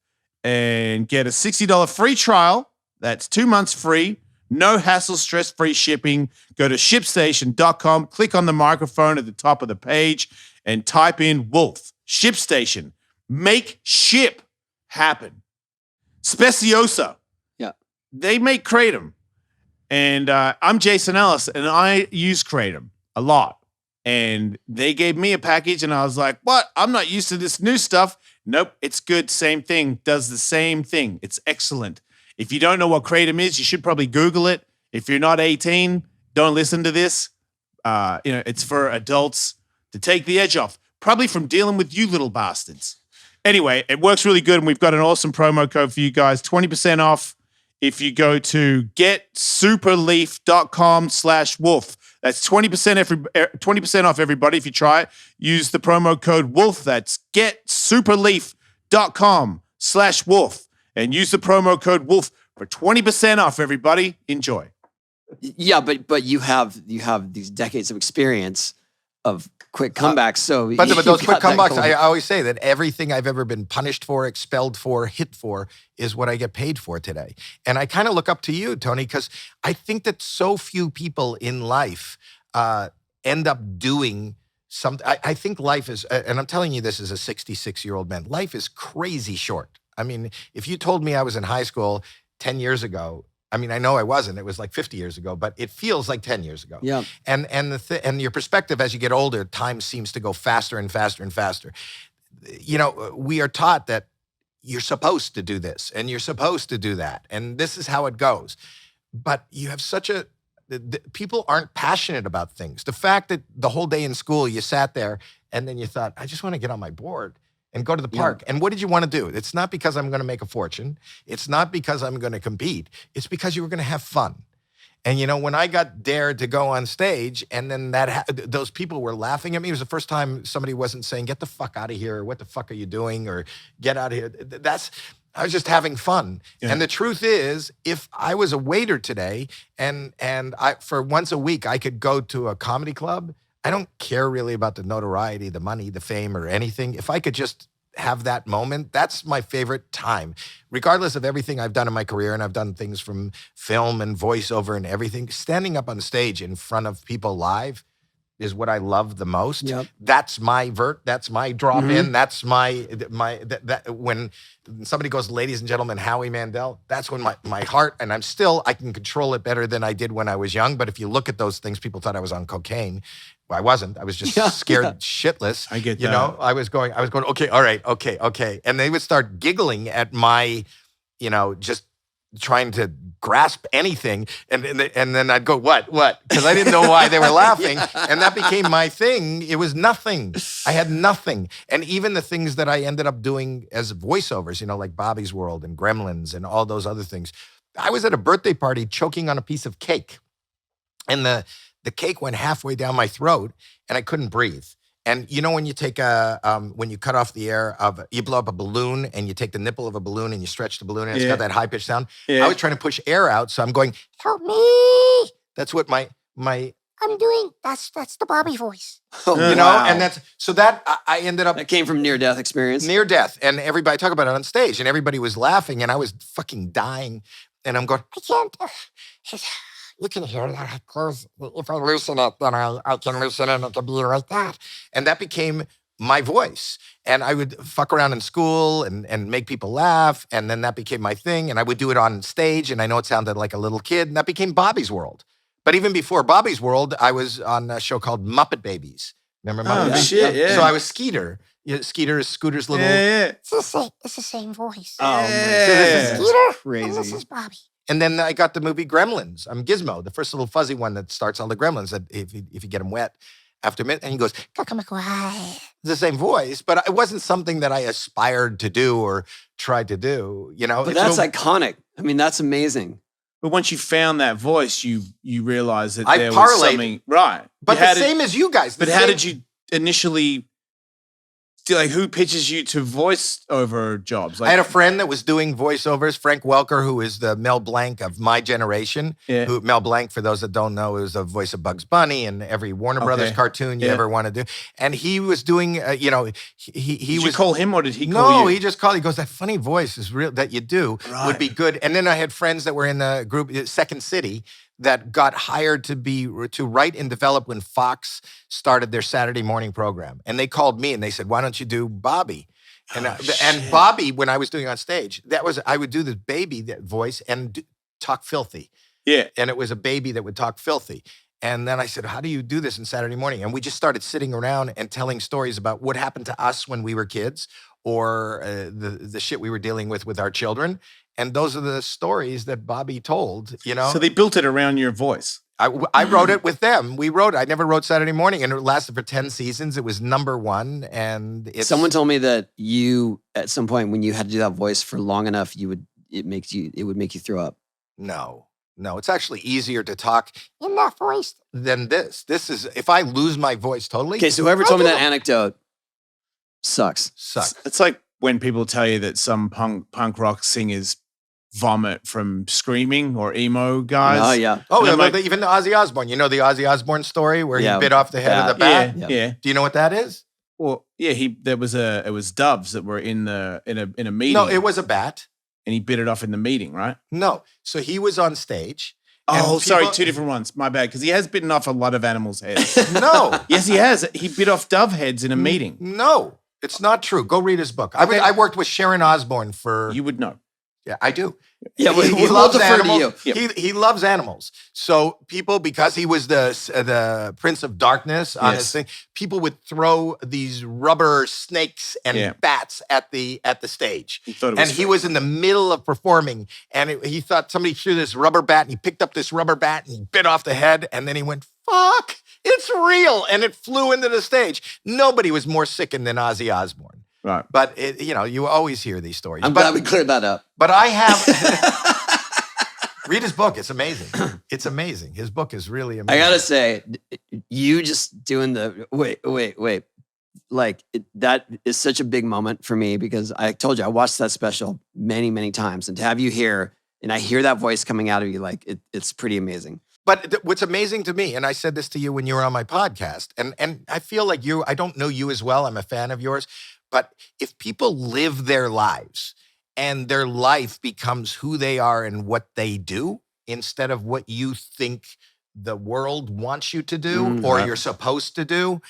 and get a $60 free trial. That's 2 months free. No hassle, stress-free shipping. Go to ShipStation.com, click on the microphone at the top of the page, and type in WOLF. ShipStation. Make ship happen. Speciosa. Yeah. They make Kratom. And I'm Jason Ellis, and I use Kratom a lot. And they gave me a package, and I was like, what? I'm not used to this new stuff. Nope, it's good. Same thing. Does the same thing. It's excellent. If you don't know what Kratom is, you should probably Google it. If you're not 18, don't listen to this. It's for adults to take the edge off, probably from dealing with you little bastards. Anyway, it works really good, and we've got an awesome promo code for you guys, 20% off if you go to getsuperleaf.com/wolf. That's 20% off, everybody, if you try it. Use the promo code WOLF. That's getsuperleaf.com/wolf. And use the promo code WOLF for 20% off, everybody. Enjoy. Yeah, but you have these decades of experience of quick comebacks. But those quick comebacks, I always say that everything I've ever been punished for, expelled for, hit for is what I get paid for today. And I kind of look up to you, Tony, because I think that so few people in life end up doing something. I think life is, and I'm telling you this as a 66-year-old man, life is crazy short. I mean, if you told me I was in high school 10 years ago, I mean, I know I wasn't. It was like 50 years ago, but it feels like 10 years ago. Yeah. And your perspective as you get older, time seems to go faster and faster and faster. We are taught that you're supposed to do this and you're supposed to do that, and this is how it goes. But you have people aren't passionate about things. The fact that the whole day in school you sat there and then you thought, I just want to get on my board and go to the park. And what did you want to do? It's not because I'm going to make a fortune. It's not because I'm going to compete. It's because you were going to have fun. And, you know, when I got dared to go on stage and then those people were laughing at me, it was the first time somebody wasn't saying, get the fuck out of here, or what the fuck are you doing, or get out of here. I was just having fun. Yeah. And the truth is, if I was a waiter today and for once a week I could go to a comedy club, I don't care really about the notoriety, the money, the fame, or anything. If I could just have that moment, that's my favorite time. Regardless of everything I've done in my career, and I've done things from film and voiceover and everything, standing up on stage in front of people live is what I love the most. Yep. That's my that's my drop in. That's when somebody goes, ladies and gentlemen, Howie Mandel, that's when my heart, and I can control it better than I did when I was young. But if you look at those things, people thought I was on cocaine. Well, I wasn't. I was just scared shitless. I get that. You know, I was going, okay, all right, okay. And they would start giggling at my, you know, just trying to grasp anything. And then I'd go, what? Because I didn't know why they were laughing. And that became my thing. It was nothing. I had nothing. And even the things that I ended up doing as voiceovers, you know, like Bobby's World and Gremlins and all those other things. I was at a birthday party choking on a piece of cake. And the cake went halfway down my throat and I couldn't breathe. And you know when you take when you cut off the air you blow up a balloon and you take the nipple of a balloon and you stretch the balloon and it's got that high-pitched sound. Yeah. I was trying to push air out, so I'm going, help me. That's what my I'm doing. That's the Bobby voice. You know, and I ended up. That came from near-death experience. Near death, and everybody talk about it on stage, and everybody was laughing, and I was fucking dying, and I'm going, I can't. You can hear that, because if I loosen it, then I can loosen it and it can be like that. And that became my voice. And I would fuck around in school and make people laugh. And then that became my thing. And I would do it on stage. And I know it sounded like a little kid. And that became Bobby's World. But even before Bobby's World, I was on a show called Muppet Babies. Remember Muppet Babies? Shit, yeah. So I was Skeeter. Skeeter is Scooter's little... Yeah. It's the same voice. Oh, So this is Skeeter, crazy. and this is Bobby. And then I got the movie Gremlins. I'm Gizmo, the first little fuzzy one that starts all the gremlins. That if you get them wet after a minute, and he goes, It's the same voice, but it wasn't something that I aspired to do or tried to do. You know, But that's iconic. I mean, that's amazing. But once you found that voice, you realized that I there parlayed. was something right. But the same as you guys. But how did you initially? Like, who pitches you to voice over jobs? Like, I had a friend that was doing voiceovers, Frank Welker, who is the Mel Blanc of my generation. Yeah. Mel Blanc, for those that don't know, is the voice of Bugs Bunny and every Warner Brothers cartoon you ever want to do. And he was doing, he did was. you call him or did he call you? No, he just called. He goes, that funny voice is real that you do would be good. And then I had friends that were in the group, Second City, that got hired to write and develop when Fox started their Saturday morning program. And they called me and they said, why don't you do Bobby? And Bobby, when I was doing on stage, I would do the baby voice and talk filthy. Yeah. And it was a baby that would talk filthy. And then I said, how do you do this in Saturday morning? And we just started sitting around and telling stories about what happened to us when we were kids, or the shit we were dealing with our children. And those are the stories that Bobby told, you know? So they built it around your voice. I wrote it with them. We wrote it. I never wrote Saturday Morning, and it lasted for 10 seasons. It was #1, and Someone told me that you, at some point, when you had to do that voice for long enough, it would make you throw up. No, it's actually easier to talk in that voice than this. This is, if I lose my voice totally. Okay, so whoever told me that anecdote sucks. It's like when people tell you that some punk rock singers vomit from screaming, or emo guys. Oh, yeah. Oh, even the Ozzy Osbourne. You know the Ozzy Osbourne story where he bit off the head of the bat? Yeah. Do you know what that is? Well, yeah, it was doves that were in a meeting. No, it was a bat. And he bit it off in the meeting, right? No. So he was on stage. Oh, sorry, two different ones. My bad, because he has bitten off a lot of animals' heads. No. Yes, he has. He bit off dove heads in a meeting. No, it's not true. Go read his book. I worked with Sharon Osbourne for... You would know. Yeah, I do. Yeah, he we'll loves defer to animals. you. He loves animals. So people, because he was the Prince of Darkness on his thing, people would throw these rubber snakes and bats at the stage. He was in the middle of performing, and he thought somebody threw this rubber bat, and he picked up this rubber bat and he bit off the head, and then he went, "Fuck, it's real," and it flew into the stage. Nobody was more sickened than Ozzy Osbourne. Right. But, you always hear these stories. I'm glad we cleared that up. But I have... Read his book. It's amazing. It's amazing. His book is really amazing. I got to say, you just doing the... Wait. Like, that is such a big moment for me because I told you, I watched that special many, many times. And to have you here, and I hear that voice coming out of you, like, it's pretty amazing. But what's amazing to me, and I said this to you when you were on my podcast, and I feel like I don't know you as well. I'm a fan of yours. But if people live their lives and their life becomes who they are and what they do instead of what you think the world wants you to do or you're supposed to do,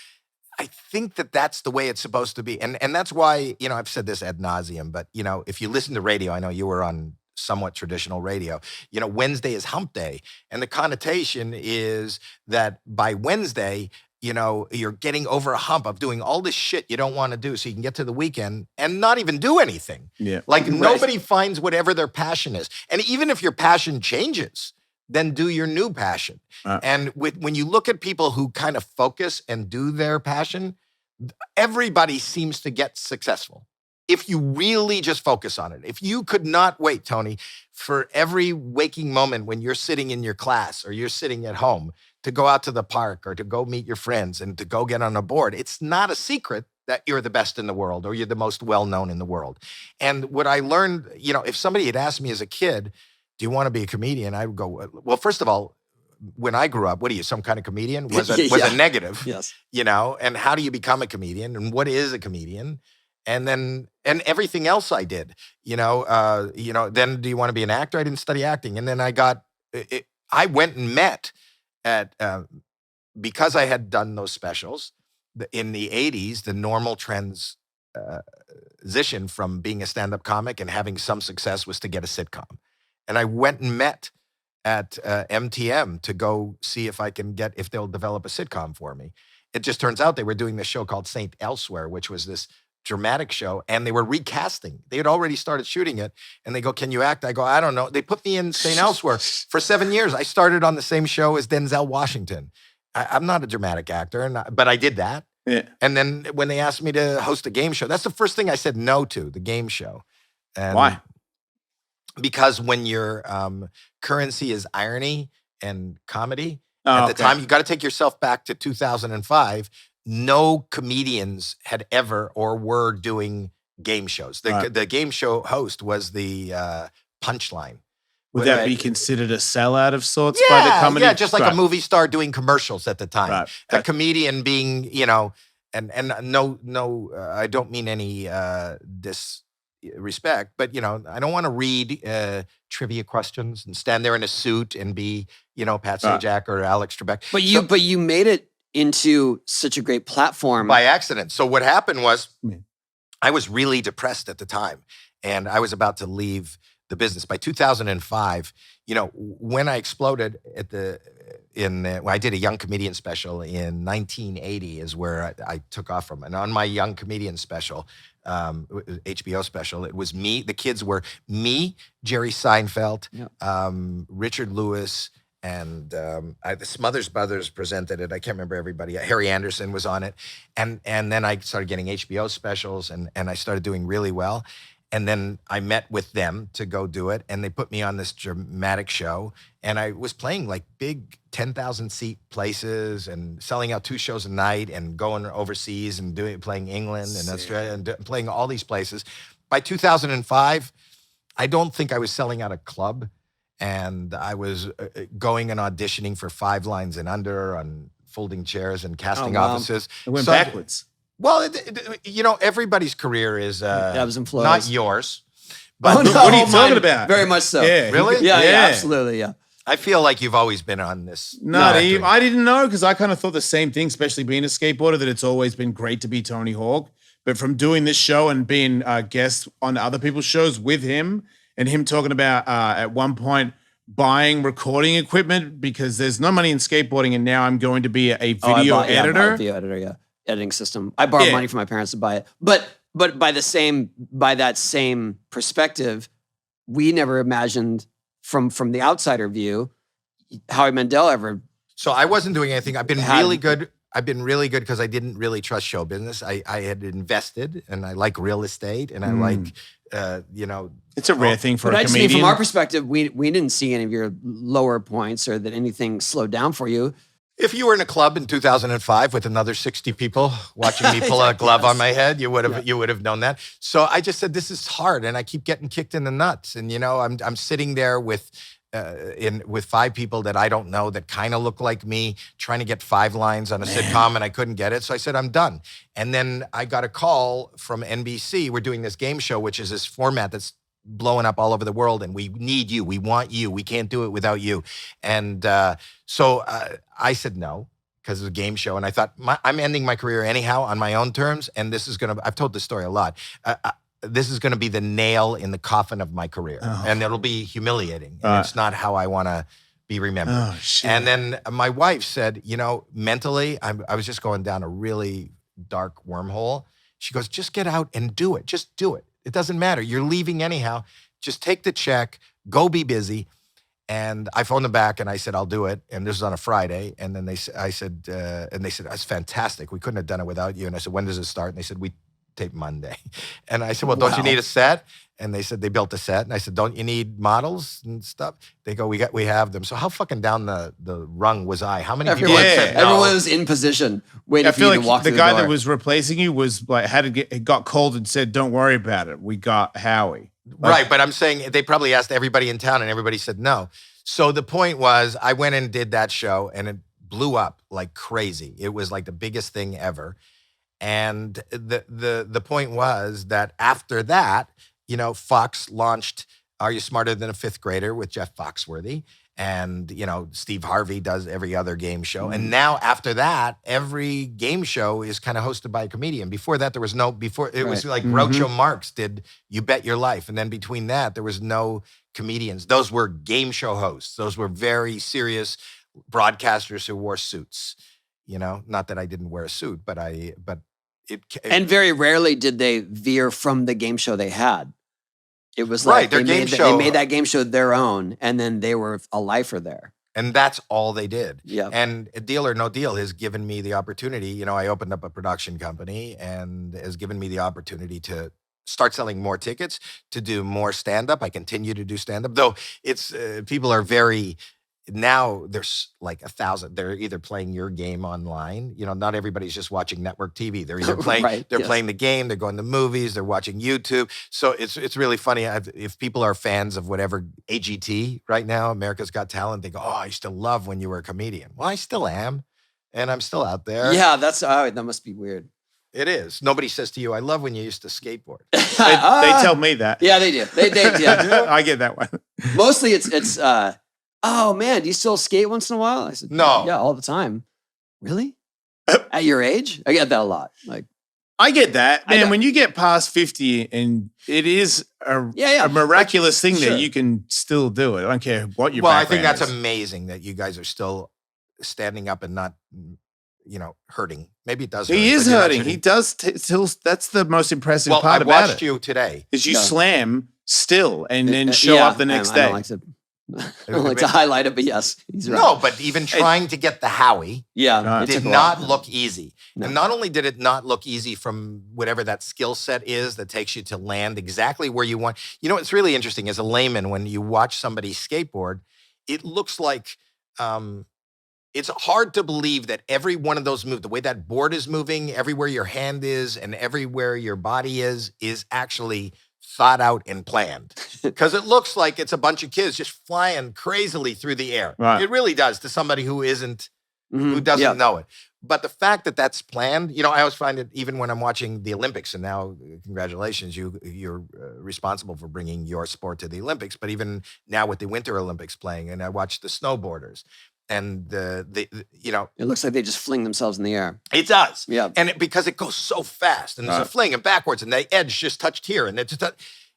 I think that's the way it's supposed to be. And that's why, I've said this ad nauseum, but, if you listen to radio, I know you were on somewhat traditional radio, Wednesday is hump day. And the connotation is that by Wednesday, you're getting over a hump of doing all this shit you don't want to do so you can get to the weekend and not even do anything. Yeah. Like nobody finds whatever their passion is. And even if your passion changes, then do your new passion. And when you look at people who kind of focus and do their passion, everybody seems to get successful. If you really just focus on it. If you could not wait, Tony, for every waking moment when you're sitting in your class or you're sitting at home to go out to the park or to go meet your friends and to go get on a board, it's not a secret that you're the best in the world or you're the most well-known in the world. And what I learned, if somebody had asked me as a kid, do you want to be a comedian? I would go, well, first of all, when I grew up, what are you, some kind of comedian? Was a negative, Yes. And how do you become a comedian? And what is a comedian? And then, and everything else I did, then do you want to be an actor? I didn't study acting. And then I went and met because I had done those specials in the 80s, the normal transition from being a stand-up comic and having some success was to get a sitcom. And I went and met at MTM to go see if they'll develop a sitcom for me. It just turns out they were doing this show called Saint Elsewhere, which was this dramatic show, and they were recasting. They had already started shooting it, and they go, "Can you act?" I go, "I don't know." They put me in St. Elsewhere for 7 years. I started on the same show as Denzel Washington. I'm not a dramatic actor, but I did that. Yeah. And then when they asked me to host a game show, that's the first thing I said no to, the game show. And why? Because when your currency is irony and comedy, at the time, you got to take yourself back to 2005. No comedians had ever or were doing game shows. The game show host was the punchline. Would that be considered a sellout of sorts by the comedy? Yeah, just like a movie star doing commercials at the time. Right. A comedian being, and no, I don't mean any disrespect, but, I don't want to read trivia questions and stand there in a suit and be, Pat Sajak or Alex Trebek. But you made it into such a great platform by accident. So what happened was I was really depressed at the time and I was about to leave the business. By 2005, when I exploded when I did a young comedian special in 1980 is where I took off from. And on my young comedian special, HBO special, it was me. The kids were me, Jerry Seinfeld, Richard Lewis, and the Smothers Brothers presented it. I can't remember everybody. Harry Anderson was on it. And then I started getting HBO specials and I started doing really well. And then I met with them to go do it. And they put me on this dramatic show. And I was playing like big 10,000 seat places and selling out 2 shows a night and going overseas and playing England and Australia and playing all these places. By 2005, I don't think I was selling out a club. And I was going and auditioning for 5 Lines and Under on folding chairs and casting offices. It went backwards. Well, everybody's career is ebbs and flows. Not yours. But no, what are you talking about? Very much so. Yeah. Really? Yeah, absolutely, yeah. I feel like you've always been on this. Not even. I didn't know because I kind of thought the same thing, especially being a skateboarder, that it's always been great to be Tony Hawk. But from doing this show and being a guest on other people's shows with him, and him talking about at one point buying recording equipment because there's no money in skateboarding, and now I'm going to be a video editor. Yeah, I bought a video editor, yeah, editing system. I borrowed money from my parents to buy it, but by that same perspective, we never imagined from the outsider view, Howie Mandel ever. So I wasn't doing anything. I've been really good. I've been really good because I didn't really trust show business. I had invested, and I like real estate, and I like, It's a rare thing for but a I just comedian. mean from our perspective, we didn't see any of your lower points or that anything slowed down for you. If you were in a club in 2005 with another 60 people watching me pull a glove on my head, you would have known that. So I just said, this is hard, and I keep getting kicked in the nuts. And I'm sitting there with 5 people that I don't know that kind of look like me, trying to get 5 lines on a sitcom, and I couldn't get it. So I said, I'm done. And then I got a call from NBC. We're doing this game show, which is this format that's blowing up all over the world, and we need you. We want you. We can't do it without you. And so I said no, because it was a game show. And I thought, I'm ending my career anyhow on my own terms. And this is I've told this story a lot. This is going to be the nail in the coffin of my career. And it'll be humiliating. And it's not how I want to be remembered. Oh, shit. And then my wife said, mentally, I was just going down a really dark wormhole. She goes, just get out and do it. Just do it. It doesn't matter. You're leaving anyhow. Just take the check. Go be busy. And I phoned them back and I said, I'll do it. And this was on a Friday. And then they said, that's fantastic. We couldn't have done it without you. And I said, when does it start? And they said, we tape Monday. And I said, well, don't you need a set? And they said, they built a set. And I said, don't you need models and stuff? They go, we have them. So how fucking down the rung was I? How many people had said no? Everyone was in position waiting I for feel you like to walk the through guy the door. that was replacing you was like got called and said, "Don't worry about it. We got Howie." Right, but I'm saying they probably asked everybody in town, and everybody said no. So the point was, I went and did that show, and it blew up like crazy. It was like the biggest thing ever. And the point was that after that, Fox launched Are You Smarter Than a Fifth Grader with Jeff Foxworthy. And, Steve Harvey does every other game show. And now after that, every game show is kind of hosted by a comedian. Before that, there was was like Groucho Marx did You Bet Your Life. And then between that, there was no comedians. Those were game show hosts. Those were very serious broadcasters who wore suits. Not that I didn't wear a suit, but and very rarely did they veer from the game show they had. It was right, like their they game show. They made that game show their own, and then they were a lifer there. And that's all they did. Yeah. And Deal or No Deal has given me the opportunity. I opened up a production company and has given me the opportunity to start selling more tickets, to do more stand-up. I continue to do stand-up, though it's people are very. Now there's like 1,000. They're either playing your game online. Not everybody's just watching network TV. They're either playing. Playing the game. They're going to movies. They're watching YouTube. So it's really funny. If people are fans of whatever AGT right now, America's Got Talent, they go, "Oh, I used to love when you were a comedian." Well, I still am, and I'm still out there. Yeah, that must be weird. It is. Nobody says to you, "I love when you used to skateboard." They tell me that. Yeah, they do. They yeah. I get that one. Mostly it's. Oh man, do you still skate once in a while? I said, no. Yeah, all the time. Really? At your age? I get that a lot. Like, I get that. And when you get past 50 and it is a miraculous thing that you can still do it. I don't care what your background I think that's is. amazing that you guys are still standing up and not, hurting. Maybe it does hurt. He is hurting. He does still. That's the most impressive part about it. I watched you today. Is you slam still and then show up the next day. I don't like to highlight it, but yes, he's right. No, but even trying to get the Howie did not look easy. No. And not only did it not look easy from whatever that skill set is that takes you to land exactly where you want. What's really interesting as a layman, when you watch somebody skateboard, it looks like it's hard to believe that every one of those moves, the way that board is moving, everywhere your hand is and everywhere your body is actually thought out and planned, because it looks like it's a bunch of kids just flying crazily through the air. Right. It really does to somebody who who doesn't know it. But the fact that that's planned, I always find it, even when I'm watching the Olympics, and now congratulations, you're responsible for bringing your sport to the Olympics. But even now with the Winter Olympics playing, and I watch the snowboarders. And it looks like they just fling themselves in the air. It does. Yeah. And because it goes so fast, and there's a fling and backwards, and the edge just touched here, and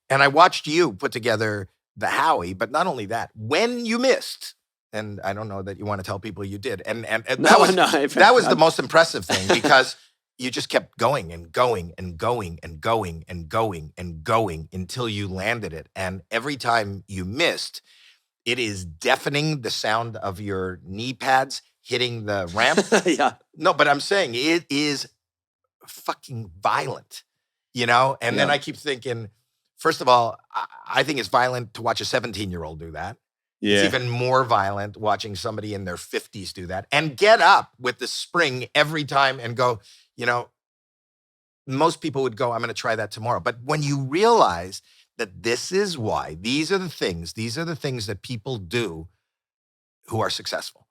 And I watched you put together the Howie, but not only that, when you missed, and I don't know that you want to tell people you did, and that was the most impressive thing because you just kept going and going and going and going and going and going until you landed it. And every time you missed, it is deafening, the sound of your knee pads hitting the ramp. Yeah. No, but I'm saying it is fucking violent, you know? And then I keep thinking, first of all, I think it's violent to watch a 17-year-old do that. Yeah. It's even more violent watching somebody in their 50s do that and get up with the spring every time and go, you know, most people would go, I'm going to try that tomorrow. But when you realize that this is why, these are the things that people do who are successful.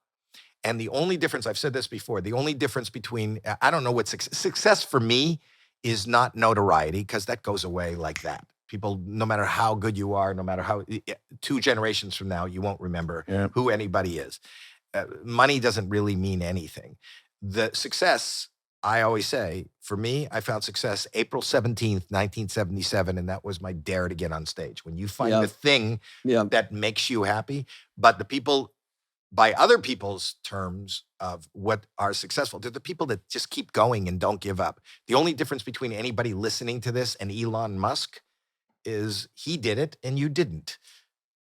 And the only difference, I've said this before, the only difference between, I don't know what success for me is not notoriety, because that goes away like that. People, no matter how good you are, no matter how, 2 generations from now, you won't remember who anybody is. Money doesn't really mean anything. The success, I always say, for me, I found success April 17th, 1977, and that was my dare to get on stage. When you find the thing that makes you happy, but the people, by other people's terms of what are successful, they're the people that just keep going and don't give up. The only difference between anybody listening to this and Elon Musk is he did it and you didn't.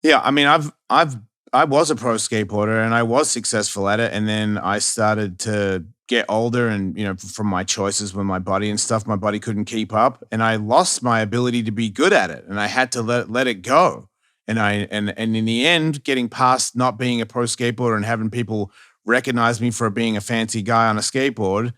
Yeah, I mean, I was a pro skateboarder and I was successful at it, and then I started to get older, and you know, from my choices with my body and stuff, my body couldn't keep up, and I lost my ability to be good at it, and I had to let it go. And in the end, getting past not being a pro skateboarder and having people recognize me for being a fancy guy on a skateboard,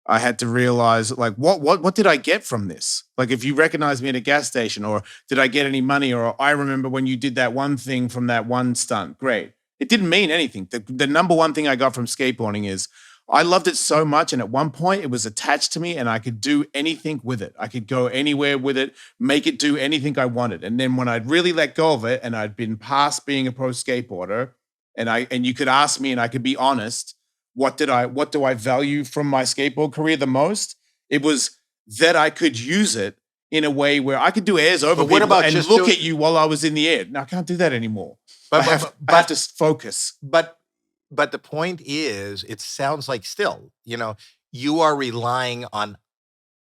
I had to realize, like, what did I get from this? Like, if you recognize me at a gas station, or did I get any money? Or I remember when you did that one thing from that one stunt. Great. It didn't mean anything. The number one thing I got from skateboarding is I loved it so much. And at one point it was attached to me and I could do anything with it. I could go anywhere with it, make it do anything I wanted. And then when I'd really let go of it and I'd been past being a pro skateboarder, and you could ask me and I could be honest, what do I value from my skateboard career the most? It was that I could use it in a way where I could do airs over people and look at you while I was in the air. Now I can't do that anymore. I have to focus. But the point is, it sounds like still, you know, you are relying on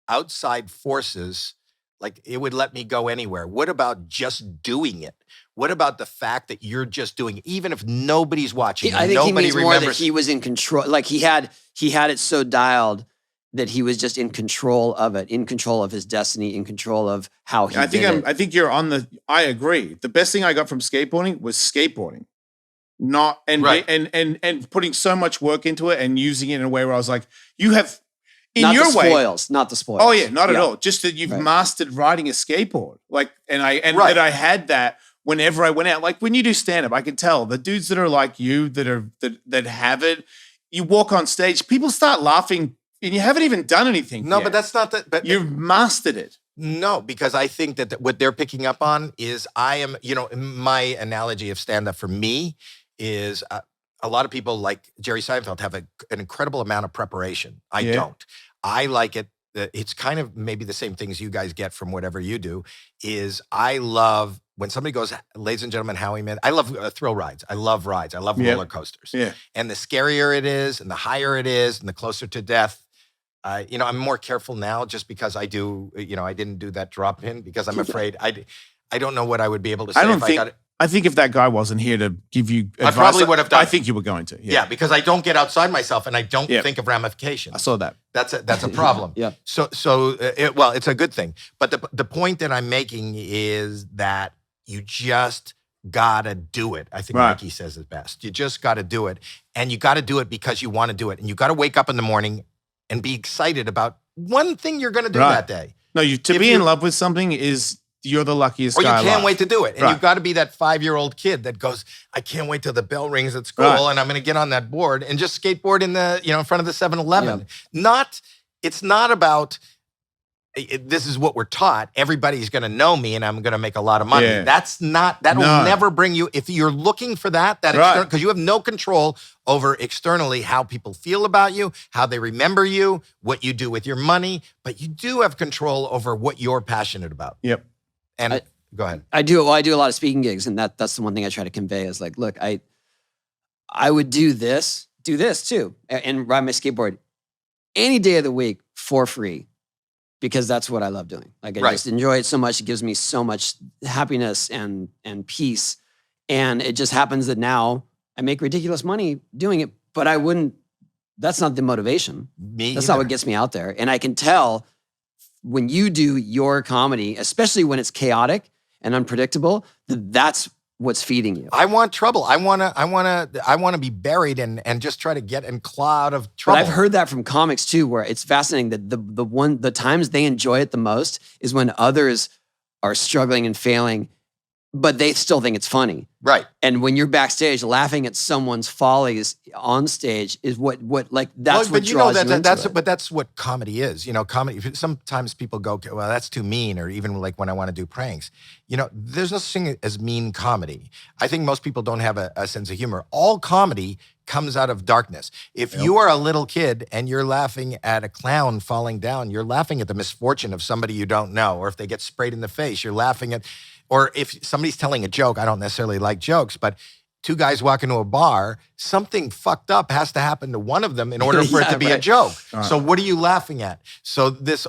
outside forces. Like, it would let me go anywhere. What about just doing it? What about the fact that you're just doing it, even if nobody's watching? I think he means more that he was in control. Like he had it so dialed that he was just in control of it, in control of his destiny, in control of how he did it. I think you're on the. I agree. The best thing I got from skateboarding was skateboarding, and putting so much work into it and using it in a way where I was like, you have. Not the spoils. Oh yeah, not at all. Just that you've mastered riding a skateboard. Like, that I had that whenever I went out. Like when you do stand up, I can tell the dudes that are like you, that have it. You walk on stage, people start laughing, and you haven't even done anything. No, yet. but that's not that. But you've mastered it. No, because I think that what they're picking up on is I am. You know, my analogy of stand up for me is. A lot of people like Jerry Seinfeld have an incredible amount of preparation. I don't. I like it. It's kind of maybe the same things you guys get from whatever you do. Is I love when somebody goes, ladies and gentlemen, Howie Mandel. I love thrill rides. I love rides. I love roller coasters. Yeah. And the scarier it is, and the higher it is, and the closer to death. You know, I'm more careful now just because I do. You know, I didn't do that drop in because I'm afraid I don't know what I would be able to say I think if that guy wasn't here to give you advice, I probably would have done. I think you were going to. Yeah, because I don't get outside myself and I don't think of ramifications. I saw that. That's a problem. Yeah. So it's a good thing. But the point that I'm making is that you just gotta do it. I think Mikey says it best. You just gotta do it, and you gotta do it because you want to do it, and you gotta wake up in the morning and be excited about one thing you're gonna do that day. No, to be in love with something is. You're the luckiest guy alive. Or you can't wait to do it. And you've got to be that 5-year-old kid that goes, I can't wait till the bell rings at school and I'm going to get on that board and just skateboard in front of the 7-Eleven. It's not about, this is what we're taught. Everybody's going to know me and I'm going to make a lot of money. Yeah. That'll never bring you, if you're looking for that because you have no control over externally how people feel about you, how they remember you, what you do with your money, but you do have control over what you're passionate about. Yep. And Go ahead. I do a lot of speaking gigs, and that's the one thing I try to convey is like, look, I would do this too, and ride my skateboard any day of the week for free because that's what I love doing. Like I just enjoy it so much. It gives me so much happiness and peace. And it just happens that now I make ridiculous money doing it, but that's not the motivation. That's not what gets me out there. And I can tell when you do your comedy, especially when it's chaotic and unpredictable, that's what's feeding you. I want trouble. I want to be buried and just try to get and claw out of trouble. But I've heard that from comics too, where it's fascinating that the times they enjoy it the most is when others are struggling and failing, but they still think it's funny. Right. And when you're backstage laughing at someone's follies on stage is what that's what draws you into it. But that's what comedy is. You know, comedy, sometimes people go, well, that's too mean, or even like when I want to do pranks. You know, there's no such thing as mean comedy. I think most people don't have a sense of humor. All comedy comes out of darkness. If you are a little kid and you're laughing at a clown falling down, you're laughing at the misfortune of somebody you don't know, or if they get sprayed in the face, you're laughing at, or if somebody's telling a joke, I don't necessarily like jokes, but two guys walk into a bar, something fucked up has to happen to one of them in order for it to be a joke. So what are you laughing at? So this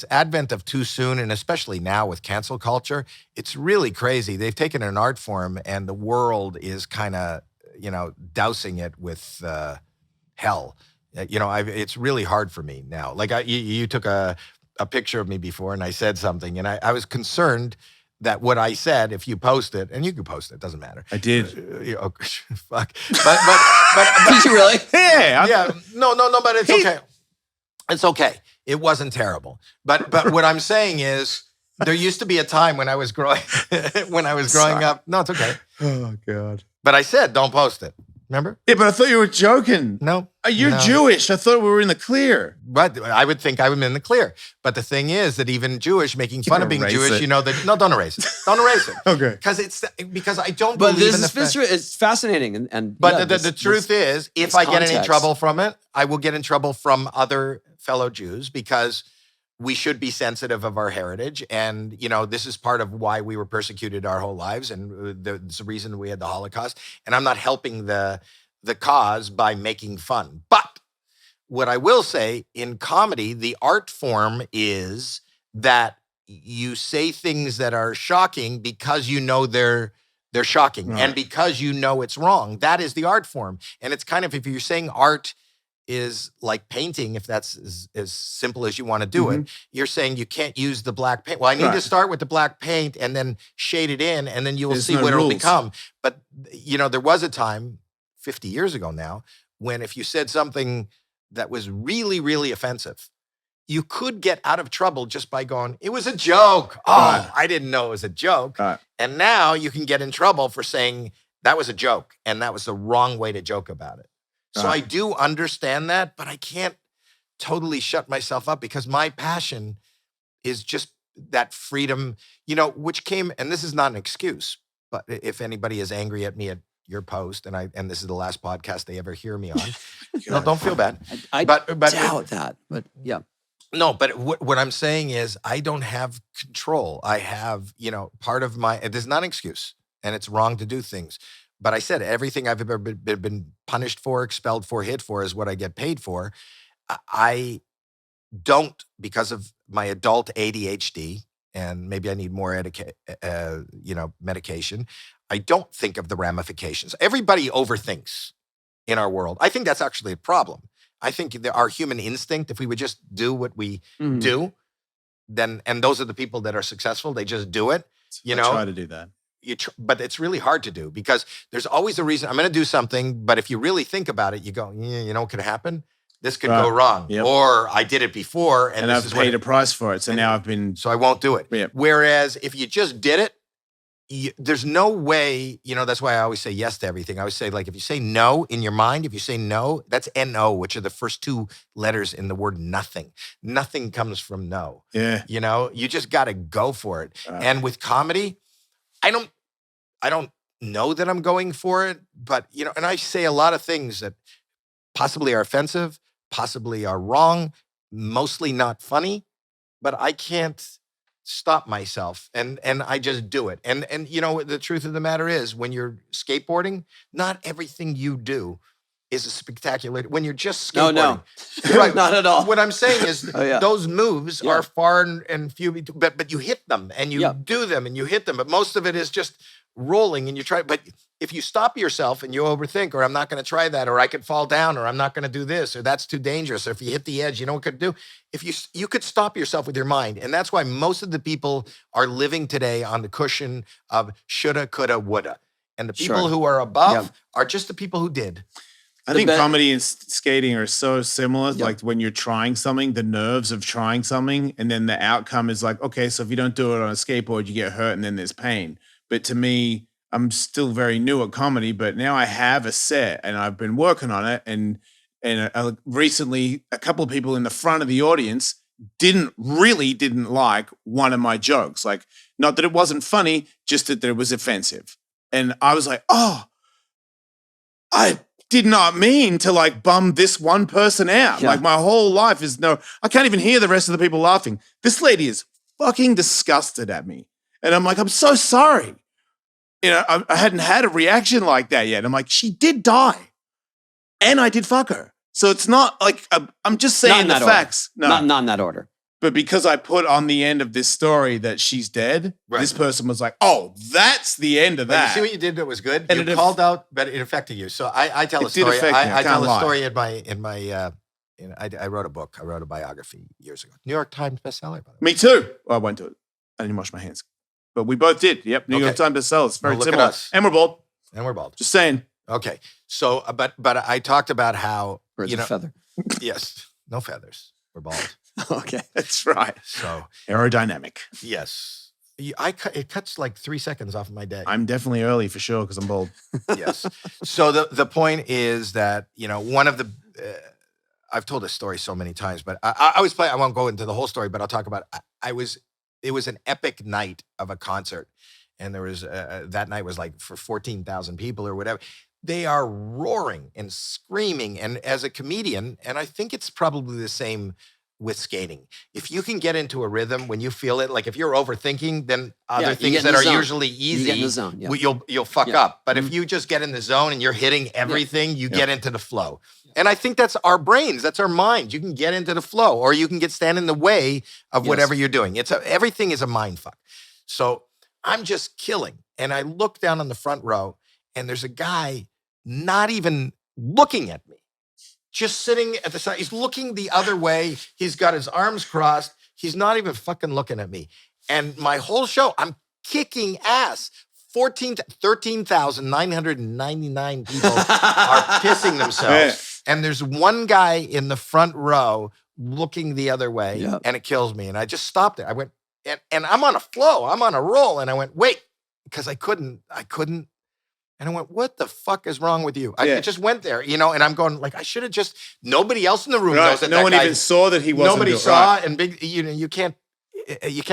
advent of too soon, and especially now with cancel culture, it's really crazy. They've taken an art form and the world is kind of, dousing it with hell. It's really hard for me now. Like you took a picture of me before and I said something and I was concerned that what I said, if you post it, and you can post it, doesn't matter. I did. Fuck. But did you really? Yeah. No, but it's okay. It's okay. It wasn't terrible. But what I'm saying is, there used to be a time when I was growing up. No, it's okay. Oh God. But I said, don't post it. Remember? Yeah, but I thought you were joking. No. You're Jewish. I thought we were in the clear. But I would think I was in the clear. But the thing is that even Jewish, making fun of being Jewish, don't erase it. Don't erase it. Okay. Because I don't but believe this in is it's fascinating. But the truth is, if I get any trouble from it, I will get in trouble from other fellow Jews because we should be sensitive of our heritage. And, this is part of why we were persecuted our whole lives. And it's the reason we had the Holocaust. And I'm not helping the cause by making fun. But what I will say, in comedy, the art form is that you say things that are shocking because they're shocking. Right. And because it's wrong. That is the art form. And it's kind of, if you're saying art is like painting, if that's as simple as you want to do it, you're saying you can't use the black paint. Well, I need to start with the black paint and then shade it in, and then you will see what it'll become. But, there was a time 50 years ago now when if you said something that was really, really offensive, you could get out of trouble just by going, it was a joke. Oh, I didn't know it was a joke. And now you can get in trouble for saying that was a joke and that was the wrong way to joke about it. So I do understand that, but I can't totally shut myself up because my passion is just that freedom, which came, and this is not an excuse, but if anybody is angry at me at your post, and this is the last podcast they ever hear me on, no, don't feel bad. I doubt that, but yeah. No, but what I'm saying is I don't have control. I have, part of there's not an excuse, and it's wrong to do things. But I said everything I've ever been punished for, expelled for, hit for is what I get paid for. I don't, because of my adult ADHD, and maybe I need more medication. I don't think of the ramifications. Everybody overthinks in our world. I think that's actually a problem. I think our human instinct, if we would just do what we do, then, and those are the people that are successful, they just do it. I try to do that. But it's really hard to do because there's always a reason. I'm going to do something, but if you really think about it, you go, what could happen? This could go wrong. Yep. Or I did it before. And I've paid a price for it. So now so I won't do it. Yep. Whereas if you just did it, there's no way, that's why I always say yes to everything. I always say, like, if you say no in your mind, if you say no, that's N-O, which are the first two letters in the word nothing. Nothing comes from no. Yeah. You just got to go for it. And with comedy, I don't know that I'm going for it, but, and I say a lot of things that possibly are offensive, possibly are wrong, mostly not funny, but I can't stop myself, and I just do it. And you know, the truth of the matter is, when you're skateboarding, not everything you do is a spectacular. When you're just skateboarding, No. right? Not at all. What I'm saying is, those moves Yeah. are far and few, but you hit them and you Yeah. do them and you hit them. But most of it is just rolling and you try. But if you stop yourself and you overthink, or I'm not going to try that, or I could fall down, or I'm not going to do this, or that's too dangerous, or if you hit the edge, you know what could do? If you could stop yourself with your mind, and that's why most of the people are living today on the cushion of shoulda, coulda, woulda, and the people who are above are just the people who did. I think comedy and skating are so similar. Like when you're trying something, the nerves of trying something, and then the outcome is like, okay, so if you don't do it on a skateboard, you get hurt and then there's pain. But to me, I'm still very new at comedy, but now I have a set and I've been working on it. And recently, a couple of people in the front of the audience didn't like one of my jokes. Like, not that it wasn't funny, just that it was offensive. And I was like, oh, I did not mean to like bum this one person out. Like my whole life is I can't even hear the rest of the people laughing. This lady is fucking disgusted at me. And I'm like, I'm so sorry. You know, I hadn't had a reaction like that yet. I'm like, she did die. And I did fuck her. So it's not like, I'm just saying the facts. No. Not in that order. But because I put on the end of this story that she's dead, this person was like, oh, that's the end of that. You see what you did that was good? And you called out, but it affected you. So I tell a story. I tell a story I wrote a book. I wrote a biography years ago. New York Times bestseller. By the way. Me too. Well, I won't do it. I didn't wash my hands. But we both did. Yep. New York Times bestseller. It's very similar. At us. And we're bald. Just saying. Okay. So, but I talked about how, Birds of a feather. Yes. No feathers. We're bald. Okay. That's right. So aerodynamic. Yes. It cuts like 3 seconds off of my day. I'm definitely early for sure because I'm bald. Yes. So the point is that, you know, one of the, I've told this story so many times, but I won't go into the whole story, but I'll talk about, it was an epic night of a concert. And there was, that night was like for 14,000 people or whatever. They are roaring and screaming. And as a comedian, and I think it's probably the same with skating. If you can get into a rhythm when you feel it, like if you're overthinking, then other things that are usually easy, you get in the zone. Yeah. you'll fuck up. But if you just get in the zone and you're hitting everything, you get into the flow. And I think that's our brains, that's our minds. You can get into the flow, or you can stand in the way of whatever you're doing. Everything is a mind fuck. So I'm just killing. And I look down on the front row, and there's a guy not even looking at me. Just sitting at the side. He's looking the other way. He's got his arms crossed. He's not even fucking looking at me. And my whole show, I'm kicking ass. 13,999 people are pissing themselves. And there's one guy in the front row looking the other way, and it kills me. And I just stopped it. I went, and I'm on a flow. I'm on a roll. And I went, wait, because I couldn't. And I went, what the fuck is wrong with you? I just went there, you know, and I'm going like, I should have just, nobody else in the room knows that no one even saw that he wasn't. Nobody saw, and big, you know, you can't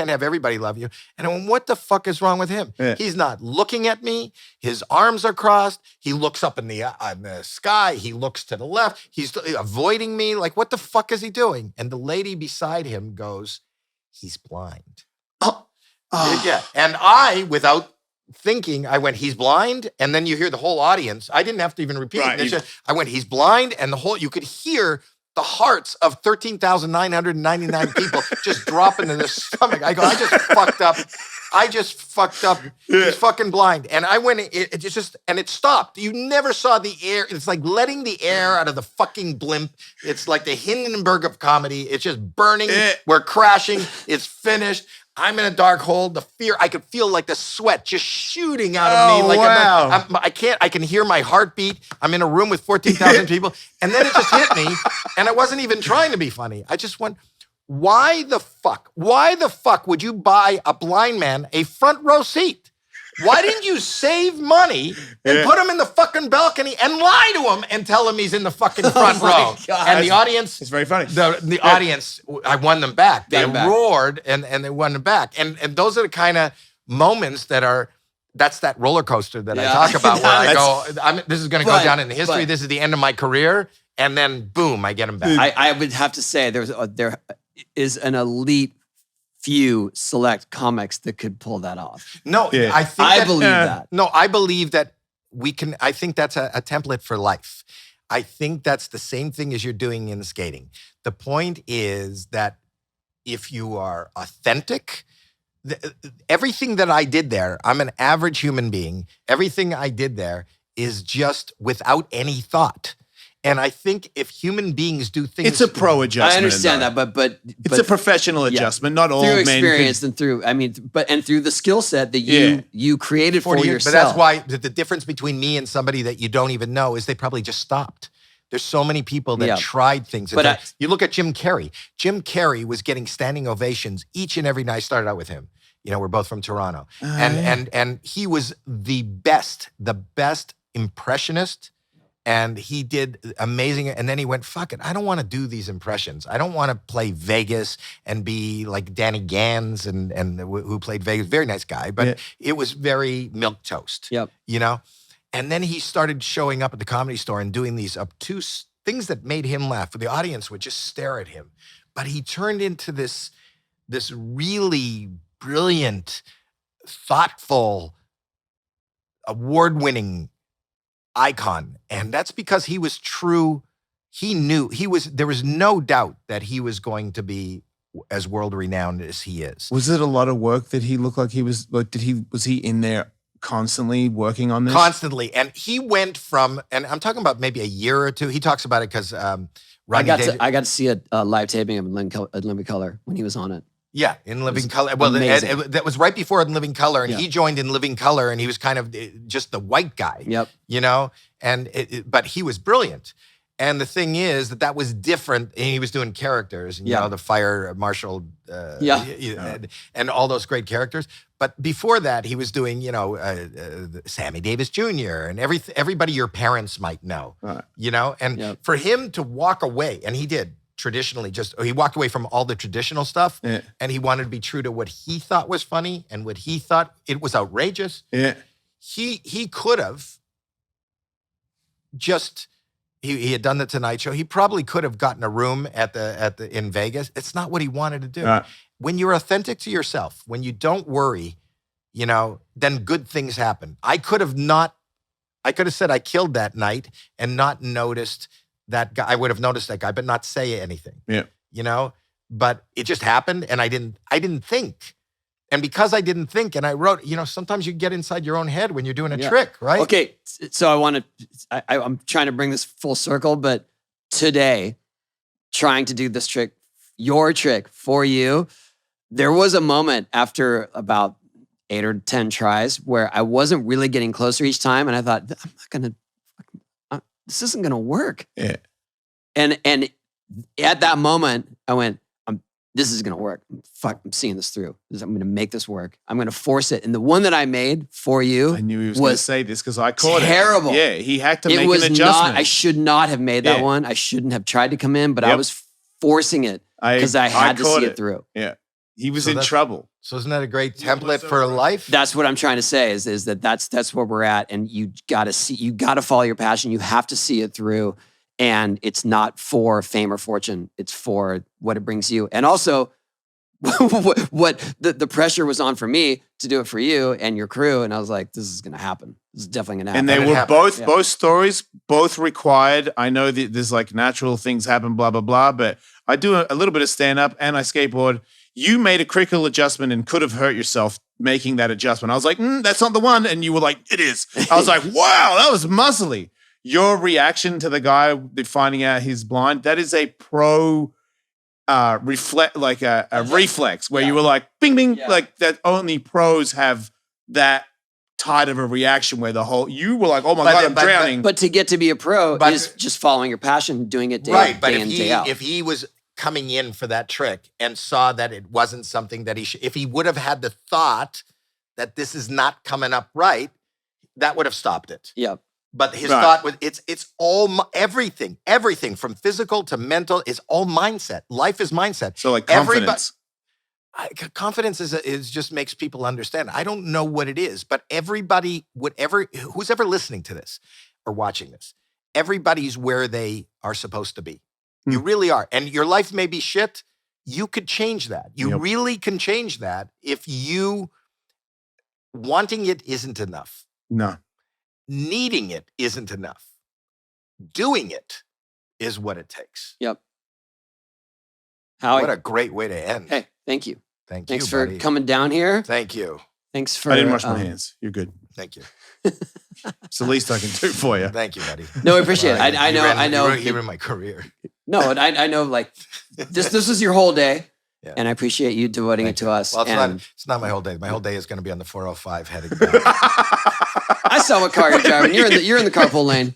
have everybody love you. And I went, what the fuck is wrong with him? Yeah. He's not looking at me. His arms are crossed. He looks up in the sky. He looks to the left. He's avoiding me. Like, what the fuck is he doing? And the lady beside him goes, he's blind. Yeah. And I, without thinking, I went, he's blind. And then you hear the whole audience. I didn't have to even repeat it. I went, he's blind. And you could hear the hearts of 13,999 people just drop into their stomach. I go, I just fucked up. He's fucking blind. And I went, and it stopped. You never saw the air. It's like letting the air out of the fucking blimp. It's like the Hindenburg of comedy. It's just burning. We're crashing. It's finished. I'm in a dark hole. The fear, I could feel like the sweat just shooting out of me. Like wow. I can hear my heartbeat. I'm in a room with 14,000 people. And then it just hit me. And I wasn't even trying to be funny. I just went, why the fuck would you buy a blind man a front row seat? Why didn't you save money and put him in the fucking balcony and lie to him and tell him he's in the fucking front row? God. And the audience, it's very funny. The audience, I won them back. They roared and they won them back. And those are the kind of moments that's that roller coaster that I talk about where I go, this is going to go down in history. This is the end of my career. And then boom, I get them back. I would have to say there is an elite few select comics that could pull that off. No, Yeah. I think I that, believe that. No, I believe that we can. I think that's a template for life. I think that's the same thing as you're doing in skating. The point is that if you are authentic, everything that I did there, I'm an average human being. Everything I did there is just without any thought. And I think if human beings do things, It's a pro adjustment. I understand though. that, but It's a professional adjustment. Not all through men experience could, and through and through the skill set that you created for 40 years. yourself. But that's why the difference between me and somebody that you don't even know is they probably just stopped. There's so many people that tried things. But you look at Jim Carrey. Jim Carrey was getting standing ovations each and every night. I started out with him. You know, we're both from Toronto. And he was the best impressionist. And he did amazing. And then he went, fuck it. I don't want to do these impressions. I don't want to play Vegas and be like Danny Gans and who played Vegas. Very nice guy. But it was very milquetoast. Yep. You know? And then he started showing up at the Comedy Store and doing these obtuse things that made him laugh. The audience would just stare at him. But he turned into this really brilliant, thoughtful, award-winning icon. And that's because he was true. He knew there was no doubt that he was going to be as world-renowned as he is. Was it a lot of work that he looked like he was, like, was he in there constantly working on this? Constantly. And he went from, and I'm talking about maybe a year or two. He talks about it because I got to see a live taping of Living Color when he was on it. Yeah, in Living Color. Well, that was right before In Living Color, and he joined In Living Color, and he was kind of just the white guy. Yep. You know, but he was brilliant. And the thing is that was different. And he was doing characters, and, you know, the fire marshal, and all those great characters. But before that, he was doing, you know, Sammy Davis Jr. and everybody your parents might know. Right. You know, and for him to walk away, and he did. Traditionally, he walked away from all the traditional stuff, and he wanted to be true to what he thought was funny and what he thought it was outrageous. Yeah, he could have just he had done the Tonight Show. He probably could have gotten a room at the in Vegas. It's not what he wanted to do. When you're authentic to yourself, when you don't worry, you know, then good things happen. I could have said I killed that night and not noticed that guy. I would have noticed that guy, but not say anything. Yeah. You know, but it just happened, and I didn't think. And because I didn't think, and I wrote, you know, sometimes you get inside your own head when you're doing a trick, right? Okay, so I'm trying to bring this full circle, but today, trying to do this trick, your trick for you, there was a moment after about 8 or 10 tries where I wasn't really getting closer each time, and I thought, this isn't gonna work. Yeah. And at that moment, I went, this is gonna work. I'm seeing this through. I'm gonna make this work. I'm gonna force it. And the one that I made for you, I knew he was gonna say this because I caught terrible. it. Yeah, he had to make an adjustment. I should not have made that one. I shouldn't have tried to come in, but I was forcing it because I had to see it through. Yeah. He was in trouble. So isn't that a great template for life? That's what I'm trying to say is that's where we're at. And you gotta follow your passion. You have to see it through. And it's not for fame or fortune. It's for what it brings you. And also what the pressure was on for me to do it for you and your crew. And I was like, this is gonna happen. This is definitely gonna happen. And they were both stories, both required. I know that there's like natural things happen, blah, blah, blah. But I do a little bit of stand-up and I skateboard. You made a critical adjustment and could have hurt yourself making that adjustment. I was like, that's not the one. And you were like, it is. I was like, wow, that was muscly. Your reaction to the guy finding out he's blind, that is a pro reflex where you were like, bing, bing, like that only pros have that tight of a reaction where you were like, oh my God, I'm drowning. But to get to be a pro is just following your passion, doing it day in, day out. If he was coming in for that trick and saw that it wasn't something that if he would have had the thought that this is not coming up right, that would have stopped it. Yep. But his thought was, it's all, everything from physical to mental is all mindset. Life is mindset. So like confidence. Confidence is just makes people understand. I don't know what it is, but everybody, who's ever listening to this or watching this, everybody's where they are supposed to be. You really are. And your life may be shit. You could change that. You Yep. really can change that if you wanting it isn't enough. No. Needing it isn't enough. Doing it is what it takes. Yep. Howie, What a great way to end. hey, thank you. Thanks Thanks you, for buddy. coming down here. Thank you. Thanks for. I didn't wash my hands. You're good. Thank you. It's the least I can do for you. Thank you, buddy. No, I appreciate it. I You know. ran- I know. You ruined my career. No, I know. Like this was your whole day, Yeah. and I appreciate you devoting Thank it to us. Well, and it's not my whole day. My whole day is going to be on the 405 heading back. I saw what car you're driving. You're in the carpool lane.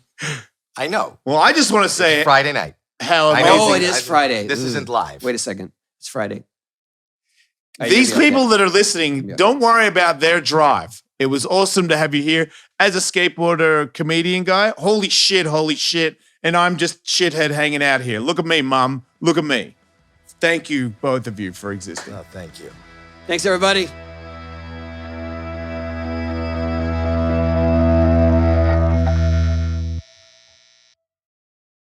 I know. Well, I just want to say Friday night. how I know. Oh, amazing. it is Friday. This Ooh. isn't live. Wait a second. It's Friday. These people that are listening, Yeah. don't worry about their drive. It was awesome to have you here. As a skateboarder, comedian guy, holy shit. And I'm just shithead hanging out here. Look at me, Mom. Look at me. Thank you, both of you, for existing. Oh, thank you. Thanks, everybody.